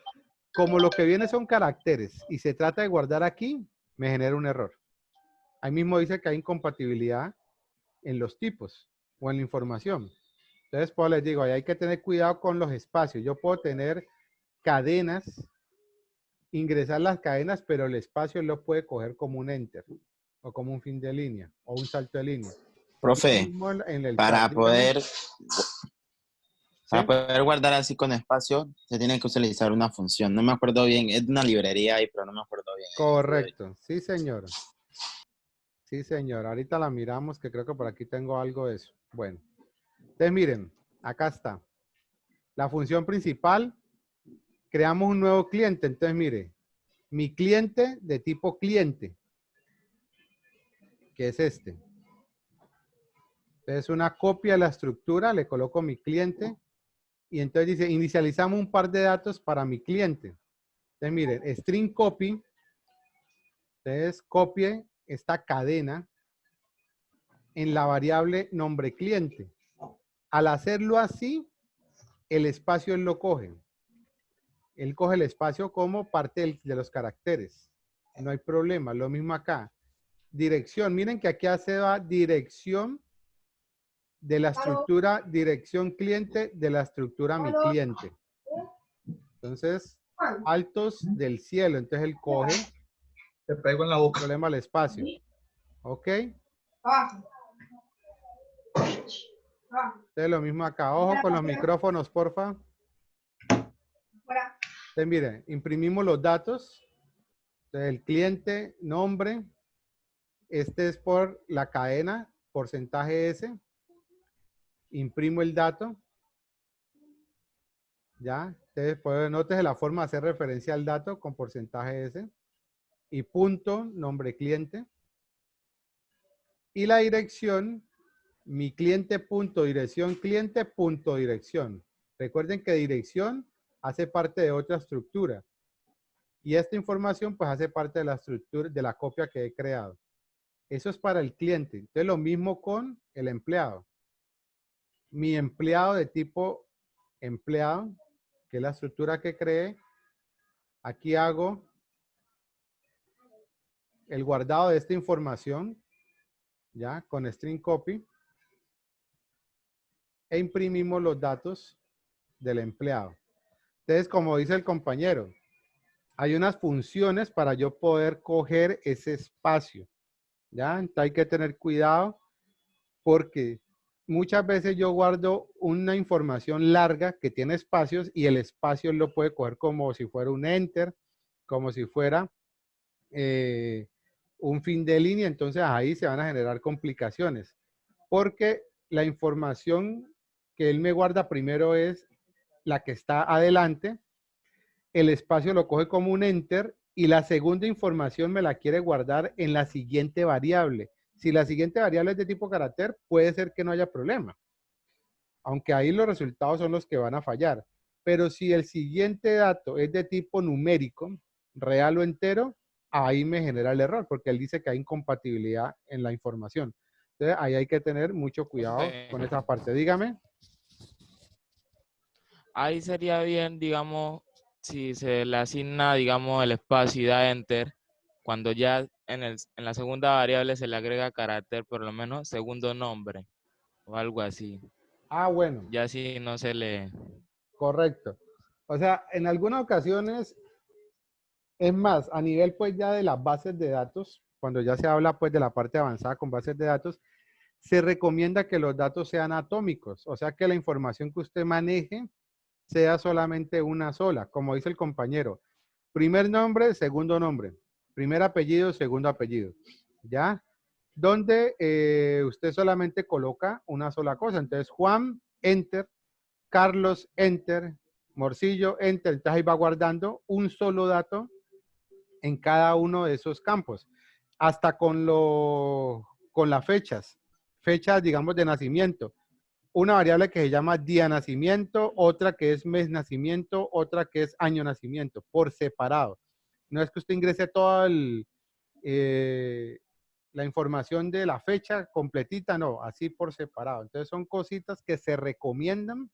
[SPEAKER 1] Como lo que viene son caracteres y se trata de guardar aquí, me genera un error. Ahí mismo dice que hay incompatibilidad en los tipos o en la información. Entonces, pues les digo, ahí hay que tener cuidado con los espacios. Yo puedo tener cadenas, ingresar las cadenas, pero el espacio lo puede coger como un enter o como un fin de línea o un salto de línea.
[SPEAKER 6] Profe, para poder guardar así con espacio, se tiene que utilizar una función. No me acuerdo bien, es de una librería ahí, pero no me acuerdo bien.
[SPEAKER 1] Correcto, sí señor. Sí señor, ahorita la miramos que creo que por aquí tengo algo de eso. Bueno, entonces miren, acá está. La función principal, creamos un nuevo cliente. Entonces mire, mi cliente de tipo cliente, que es este. Entonces una copia de la estructura, le coloco mi cliente y entonces dice, inicializamos un par de datos para mi cliente. Entonces miren, string copy, entonces copie esta cadena en la variable nombre cliente. Al hacerlo así, el espacio él lo coge. Él coge el espacio como parte de los caracteres. No hay problema, lo mismo acá. Dirección, miren que aquí hace va dirección de la estructura dirección cliente de la estructura mi cliente. Entonces, altos del cielo. Entonces él coge.
[SPEAKER 10] Te pego en la boca.
[SPEAKER 1] Problema el espacio. ¿Ok? Entonces lo mismo acá. Ojo con los micrófonos, porfa. Entonces, miren, imprimimos los datos. Entonces, el cliente, nombre. Este es por la cadena, porcentaje S. Imprimo el dato. Ya. Entonces, pues, notes la forma de hacer referencia al dato con porcentaje S. Y punto, nombre cliente. Y la dirección, mi cliente punto dirección, cliente punto dirección. Recuerden que dirección hace parte de otra estructura. Y esta información pues hace parte de la estructura, de la copia que he creado. Eso es para el cliente. Entonces lo mismo con el empleado. Mi empleado de tipo empleado, que es la estructura que creé. Aquí hago el guardado de esta información, ya, con string copy. E imprimimos los datos del empleado. Entonces, como dice el compañero, hay unas funciones para yo poder coger ese espacio, ¿ya? Entonces hay que tener cuidado porque muchas veces yo guardo una información larga que tiene espacios y el espacio lo puede coger como si fuera un enter, como si fuera un fin de línea, entonces ahí se van a generar complicaciones, porque la información que él me guarda primero es la que está adelante, el espacio lo coge como un enter y la segunda información me la quiere guardar en la siguiente variable. Si la siguiente variable es de tipo carácter, puede ser que no haya problema, aunque ahí los resultados son los que van a fallar. Pero si el siguiente dato es de tipo numérico, real o entero, ahí me genera el error, porque él dice que hay incompatibilidad en la información. Entonces, ahí hay que tener mucho cuidado con esa parte. Dígame.
[SPEAKER 11] Ahí sería bien, digamos, si se le asigna, digamos, el espacio y da enter, cuando ya en la segunda variable se le agrega carácter, por lo menos segundo nombre o algo así.
[SPEAKER 1] Ah, bueno.
[SPEAKER 11] Ya así no se le...
[SPEAKER 1] Correcto. O sea, en algunas ocasiones, es más, a nivel pues ya de las bases de datos, cuando ya se habla pues de la parte avanzada con bases de datos, se recomienda que los datos sean atómicos, o sea que la información que usted maneje sea solamente una sola, como dice el compañero. Primer nombre, segundo nombre. Primer apellido, segundo apellido. ¿Ya? Donde usted solamente coloca una sola cosa. Entonces, Juan, enter. Carlos, enter. Morcillo, enter. Entonces ahí va guardando un solo dato en cada uno de esos campos. Hasta con las fechas. Fechas, digamos, de nacimiento. Una variable que se llama día nacimiento, otra que es mes nacimiento, otra que es año nacimiento, por separado. No es que usted ingrese toda la información de la fecha completita, no, así por separado. Entonces son cositas que se recomiendan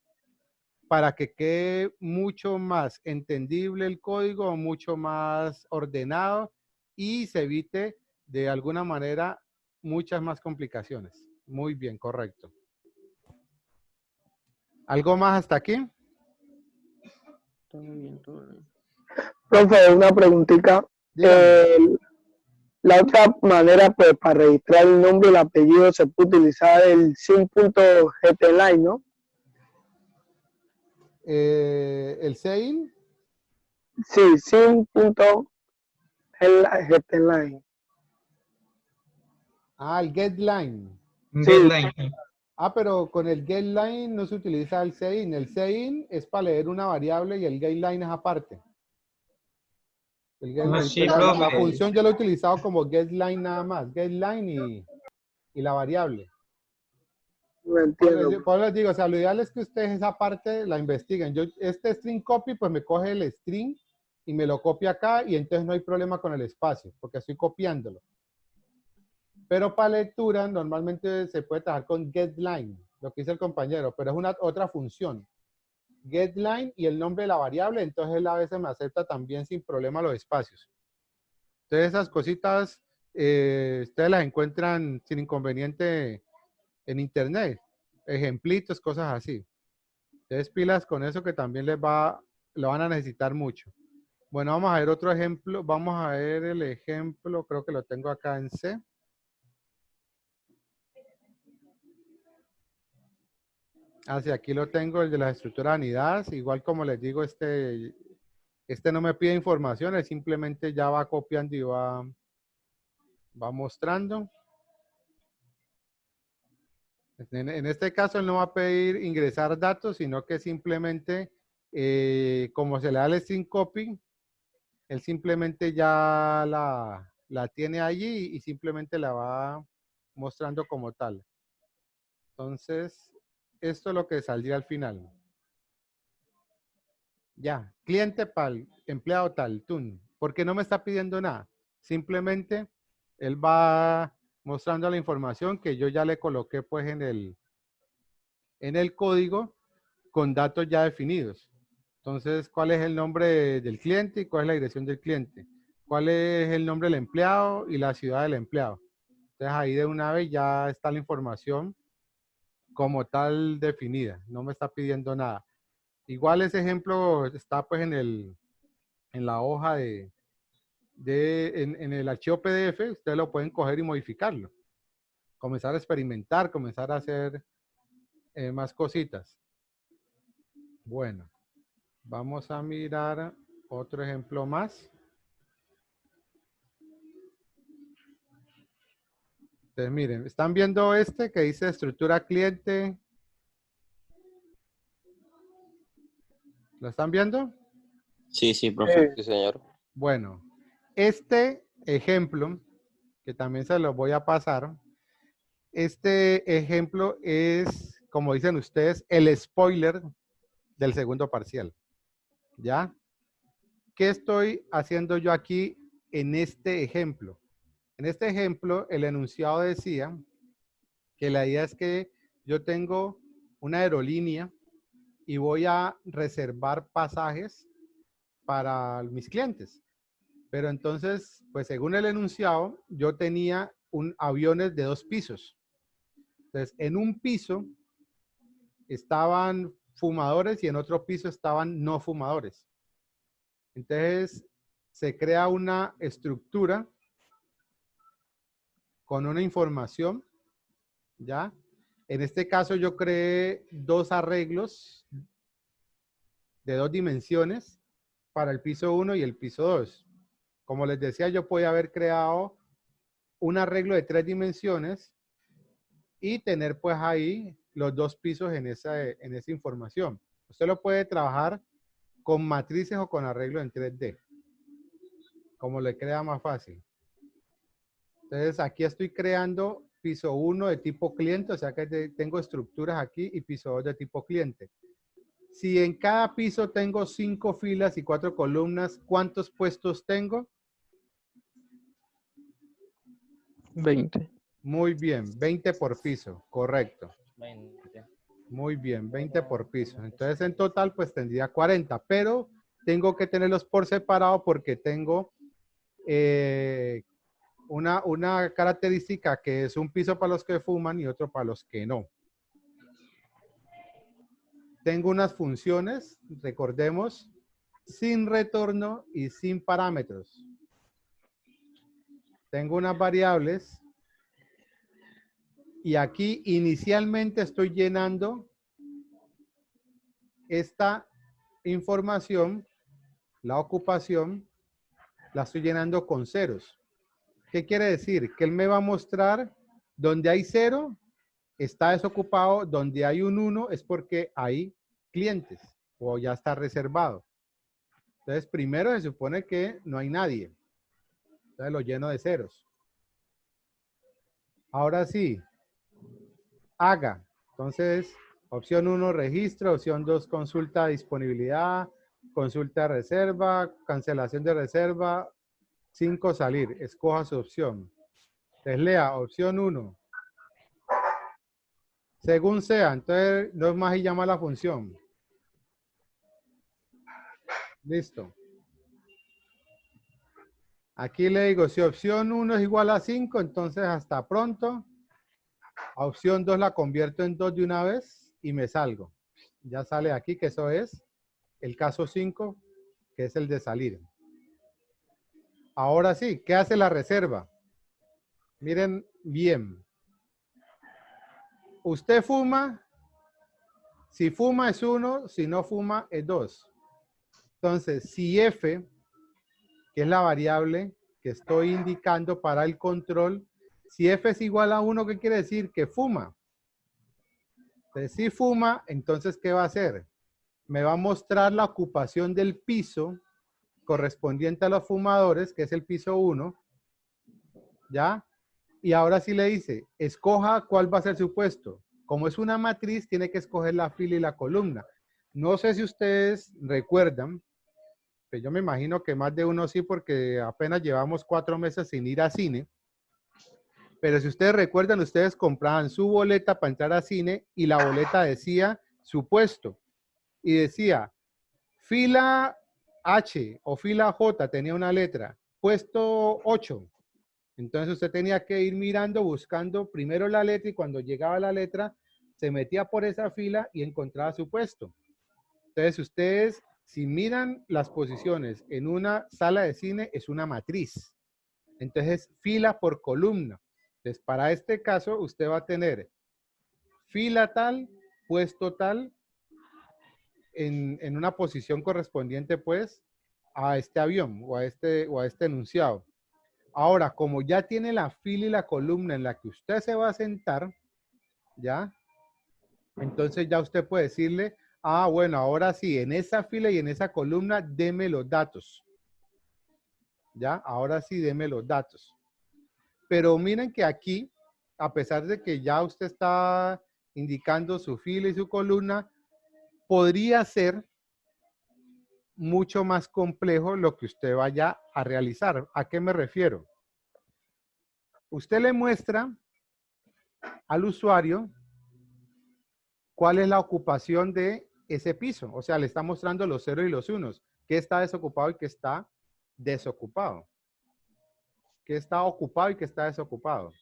[SPEAKER 1] para que quede mucho más entendible el código, mucho más ordenado y se evite de alguna manera muchas más complicaciones. Muy bien, correcto. ¿Algo más hasta aquí?
[SPEAKER 2] Todo bien, todo bien.
[SPEAKER 9] Profe, una preguntita. La otra manera, pues, para registrar el nombre y el apellido se puede utilizar el sim.getLine, ¿no?
[SPEAKER 1] ¿El SEIN?
[SPEAKER 9] Sí, sim.getLine.
[SPEAKER 1] Ah, el getLine.
[SPEAKER 10] GetLine.
[SPEAKER 1] Ah, pero con el getLine no se utiliza el SEIN. El SEIN es para leer una variable y el getLine es aparte.
[SPEAKER 10] Sí,
[SPEAKER 1] la
[SPEAKER 10] profe.
[SPEAKER 1] función yo la he utilizado como getLine nada más. GetLine y la variable.
[SPEAKER 9] No entiendo.
[SPEAKER 1] Por eso les digo, o sea, lo ideal es que ustedes esa parte la investiguen. Yo, este string copy, pues me coge el string y me lo copia acá y entonces no hay problema con el espacio, porque estoy copiándolo. Pero para lectura normalmente se puede trabajar con getLine, lo que dice el compañero, pero es otra función. GetLine y el nombre de la variable, entonces él a veces me acepta también sin problema los espacios. Entonces esas cositas ustedes las encuentran sin inconveniente en internet, ejemplitos, cosas así. Entonces pilas con eso que también lo van a necesitar mucho. Bueno, vamos a ver otro ejemplo. Vamos a ver el ejemplo, creo que lo tengo acá en C. Así, aquí lo tengo, el de las estructuras anidadas. Igual como les digo, este no me pide información, él simplemente ya va copiando y va mostrando. En este caso, él no va a pedir ingresar datos, sino que simplemente, como se le da el string copy, él simplemente ya la tiene allí y simplemente la va mostrando como tal. Entonces, esto es lo que saldría al final. Ya, cliente pal, empleado tal, tun. Porque no me está pidiendo nada. Simplemente él va mostrando la información que yo ya le coloqué pues en el código con datos ya definidos. Entonces, ¿cuál es el nombre del cliente y cuál es la dirección del cliente? ¿Cuál es el nombre del empleado y la ciudad del empleado? Entonces, ahí de una vez ya está la información como tal definida. No me está pidiendo nada. Igual ese ejemplo está pues en la hoja en el archivo PDF, ustedes lo pueden coger y modificarlo. Comenzar a experimentar, comenzar a hacer más cositas. Bueno, vamos a mirar otro ejemplo más. Entonces, miren, ¿están viendo este que dice estructura cliente? ¿Lo están viendo?
[SPEAKER 6] Sí, sí, profe.
[SPEAKER 7] Sí, señor.
[SPEAKER 1] Bueno, este ejemplo, que también se los voy a pasar, este ejemplo es, como dicen ustedes, el spoiler del segundo parcial. ¿Ya? ¿Qué estoy haciendo yo aquí en este ejemplo? En este ejemplo, el enunciado decía que la idea es que yo tengo una aerolínea y voy a reservar pasajes para mis clientes. Pero entonces, pues según el enunciado, yo tenía aviones de 2 pisos. Entonces, en un piso estaban fumadores y en otro piso estaban no fumadores. Entonces, se crea una estructura con una información, ¿ya? En este caso yo creé 2 arreglos de 2 dimensiones para el piso 1 y el piso 2. Como les decía, yo podía haber creado un arreglo de 3 dimensiones y tener pues ahí los 2 pisos en esa información. Usted lo puede trabajar con matrices o con arreglo en 3D, como le queda más fácil. Entonces aquí estoy creando piso 1 de tipo cliente, o sea que tengo estructuras aquí, y piso 2 de tipo cliente. Si en cada piso tengo 5 filas y 4 columnas, ¿cuántos puestos tengo?
[SPEAKER 2] 20.
[SPEAKER 1] Muy bien, 20 por piso, correcto.
[SPEAKER 11] 20.
[SPEAKER 1] Muy bien, 20 por piso. Entonces en total pues tendría 40, pero tengo que tenerlos por separado porque tengo una característica que es un piso para los que fuman y otro para los que no. Tengo unas funciones, recordemos, sin retorno y sin parámetros. Tengo unas variables y aquí inicialmente estoy llenando esta información, la ocupación, la estoy llenando con ceros. ¿Qué quiere decir? Que él me va a mostrar donde hay 0, está desocupado, donde hay un 1 es porque hay clientes o ya está reservado. Entonces, primero se supone que no hay nadie. Entonces lo lleno de ceros. Ahora sí, haga. Entonces, opción 1, registro. Opción 2, consulta disponibilidad. Consulta reserva. Cancelación de reserva. 5, salir. Escoja su opción. Entonces, lea opción 1. Según sea, entonces no es más y llama a la función. Listo. Aquí le digo, si opción 1 es igual a 5, entonces hasta pronto. A opción 2 la convierto en 2 de una vez y me salgo. Ya sale aquí que eso es el caso 5, que es el de salir. Ahora sí, ¿qué hace la reserva? Miren bien. Usted fuma, si fuma es 1, si no fuma es 2. Entonces, si F, que es la variable que estoy indicando para el control, si F es igual a 1, ¿qué quiere decir? Que fuma. Entonces, si fuma, entonces, ¿qué va a hacer? Me va a mostrar la ocupación del piso correspondiente a los fumadores, que es el piso 1, ¿ya? Y ahora sí le dice, escoja cuál va a ser su puesto. Como es una matriz, tiene que escoger la fila y la columna. No sé si ustedes recuerdan, pero yo me imagino que más de uno sí, porque apenas llevamos 4 meses sin ir a cine. Pero si ustedes recuerdan, ustedes compraban su boleta para entrar a cine y la boleta decía su puesto. Y decía, fila H o fila J, tenía una letra, puesto 8. Entonces usted tenía que ir mirando, buscando primero la letra y cuando llegaba la letra, se metía por esa fila y encontraba su puesto. Entonces, ustedes, si miran las posiciones en una sala de cine, es una matriz. Entonces, fila por columna. Entonces, para este caso, usted va a tener fila tal, puesto tal, en una posición correspondiente, pues, a este avión o a este enunciado. Ahora, como ya tiene la fila y la columna en la que usted se va a sentar, ¿ya? Entonces ya usted puede decirle, ah, bueno, ahora sí, en esa fila y en esa columna, deme los datos. ¿Ya? Ahora sí, deme los datos. Pero miren que aquí, a pesar de que ya usted está indicando su fila y su columna, podría ser mucho más complejo lo que usted vaya a realizar. ¿A qué me refiero? Usted le muestra al usuario cuál es la ocupación de ese piso. O sea, le está mostrando los ceros y los unos. ¿Qué está desocupado y qué está desocupado? ¿Qué está ocupado y qué está desocupado?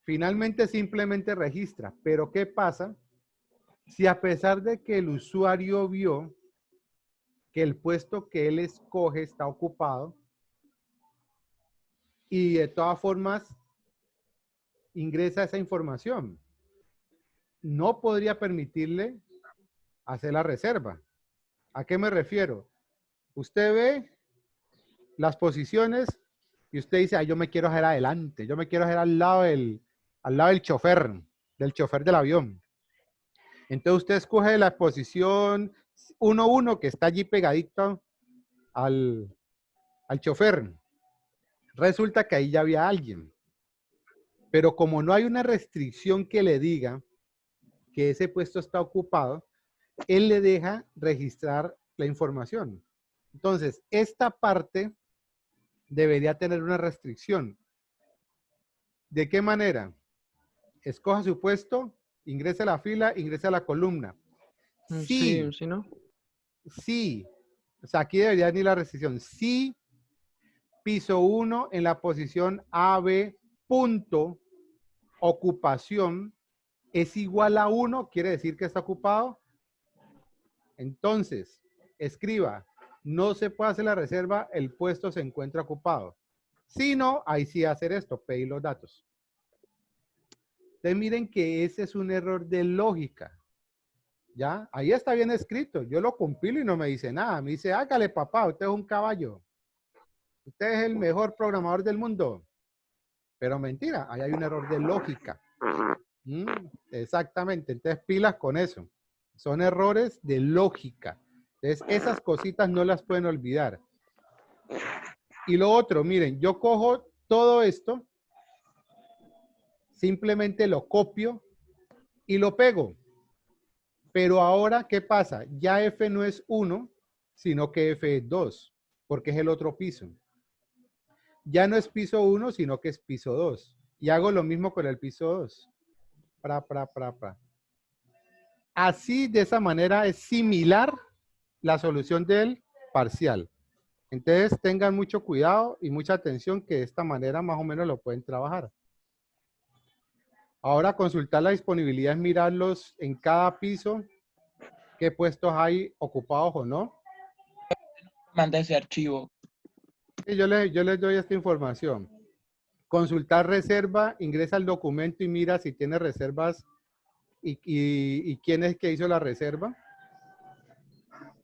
[SPEAKER 1] Finalmente simplemente registra. Pero ¿qué pasa si a pesar de que el usuario vio que el puesto que él escoge está ocupado y de todas formas ingresa esa información? No podría permitirle hacer la reserva. ¿A qué me refiero? Usted ve las posiciones y usted dice, ah, yo me quiero hacer adelante, yo me quiero hacer al lado del chofer del avión. Entonces usted escoge la posición 1-1 que está allí pegadito al chofer. Resulta que ahí ya había alguien. Pero como no hay una restricción que le diga que ese puesto está ocupado, él le deja registrar la información. Entonces, esta parte debería tener una restricción. ¿De qué manera? Escoja su puesto, ingrese a la fila, ingrese a la columna.
[SPEAKER 2] Sí, sí, ¿no?
[SPEAKER 1] Sí. O sea, aquí debería venir la restricción. Sí, piso 1 en la posición AB, punto, ocupación, es igual a 1, quiere decir que está ocupado. Entonces, escriba, no se puede hacer la reserva, el puesto se encuentra ocupado. Si no, ahí sí hacer esto, pedir los datos. Entonces miren que ese es un error de lógica. ¿Ya? Ahí está bien escrito. Yo lo compilo y no me dice nada. Me dice, hágale papá, usted es un caballo. Usted es el mejor programador del mundo. Pero mentira, ahí hay un error de lógica. Exactamente. Entonces pilas con eso. Son errores de lógica. Entonces esas cositas no las pueden olvidar. Y lo otro, miren, yo cojo todo esto, simplemente lo copio y lo pego. Pero ahora, ¿qué pasa? Ya F no es 1, sino que F es 2, porque es el otro piso. Ya no es piso 1, sino que es piso 2. Y hago lo mismo con el piso 2. Así, de esa manera, es similar la solución del parcial. Entonces, tengan mucho cuidado y mucha atención que de esta manera más o menos lo pueden trabajar. Ahora, consultar la disponibilidad es mirarlos en cada piso, qué puestos hay ocupados o no.
[SPEAKER 4] Manda ese archivo.
[SPEAKER 1] Sí, yo les doy esta información. Consultar reserva, ingresa al documento y mira si tiene reservas y quién es que hizo la reserva.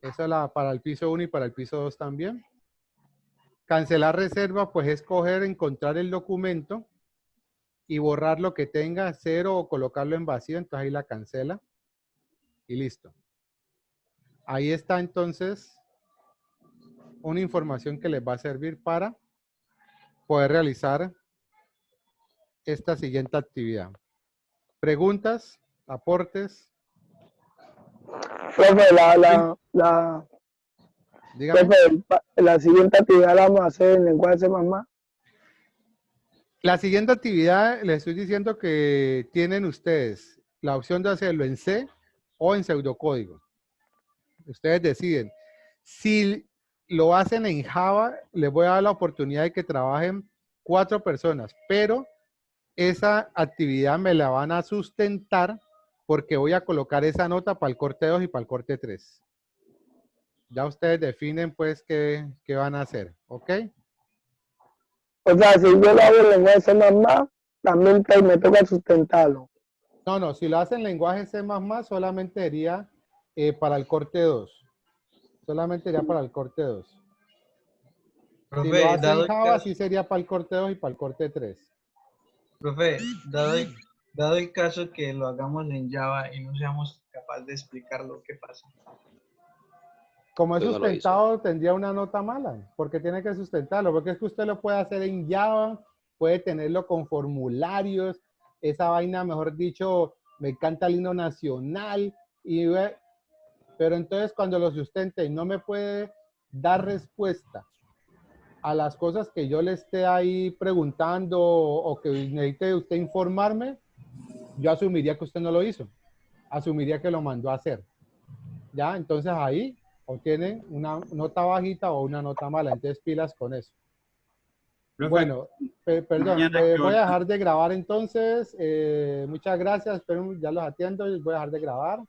[SPEAKER 1] Esa es para el piso 1 y para el piso 2 también. Cancelar reserva, pues es encontrar el documento y borrar lo que tenga 0 o colocarlo en vacío, entonces ahí la cancela y listo. Ahí está entonces una información que les va a servir para poder realizar esta siguiente actividad. ¿Preguntas? ¿Aportes?
[SPEAKER 9] Profe,
[SPEAKER 1] Dígame.
[SPEAKER 9] profe, la siguiente actividad la vamos a hacer en lenguaje C++.
[SPEAKER 1] La siguiente actividad, les estoy diciendo que tienen ustedes la opción de hacerlo en C o en pseudocódigo. Ustedes deciden. Si lo hacen en Java, les voy a dar la oportunidad de que trabajen 4 personas, pero esa actividad me la van a sustentar porque voy a colocar esa nota para el corte 2 y para el corte 3. Ya ustedes definen pues qué van a hacer, ¿ok?
[SPEAKER 9] O sea, si yo lo hago en lenguaje C++, también me toca sustentarlo.
[SPEAKER 1] No, si lo hacen en lenguaje C++, solamente sería para el corte 2. Solamente sería para el corte 2. Si
[SPEAKER 10] Profe,
[SPEAKER 1] lo hacen
[SPEAKER 10] dado
[SPEAKER 1] en
[SPEAKER 10] el
[SPEAKER 1] Java,
[SPEAKER 10] caso,
[SPEAKER 1] sí sería para el corte 2 y para el corte 3.
[SPEAKER 10] profe, dado el caso que lo hagamos en Java y no seamos capaces de explicar lo que pasa.
[SPEAKER 1] Como es
[SPEAKER 7] Usted no lo hizo.
[SPEAKER 1] sustentado, tendría una nota mala, porque tiene que sustentarlo, porque es que usted lo puede hacer en Java, puede tenerlo con formularios, esa vaina, mejor dicho, me encanta el himno nacional, pero entonces cuando lo sustente y no me puede dar respuesta a las cosas que yo le esté ahí preguntando o que necesite usted informarme, yo asumiría que usted no lo hizo, asumiría que lo mandó a hacer. ¿Ya? Entonces ahí obtienen una nota bajita o una nota mala, entonces pilas con eso.
[SPEAKER 12] Profe,
[SPEAKER 1] Bueno, perdón,
[SPEAKER 12] mañana que
[SPEAKER 1] voy a dejar de grabar entonces, muchas gracias, espero ya los atiendo y voy a dejar de grabar.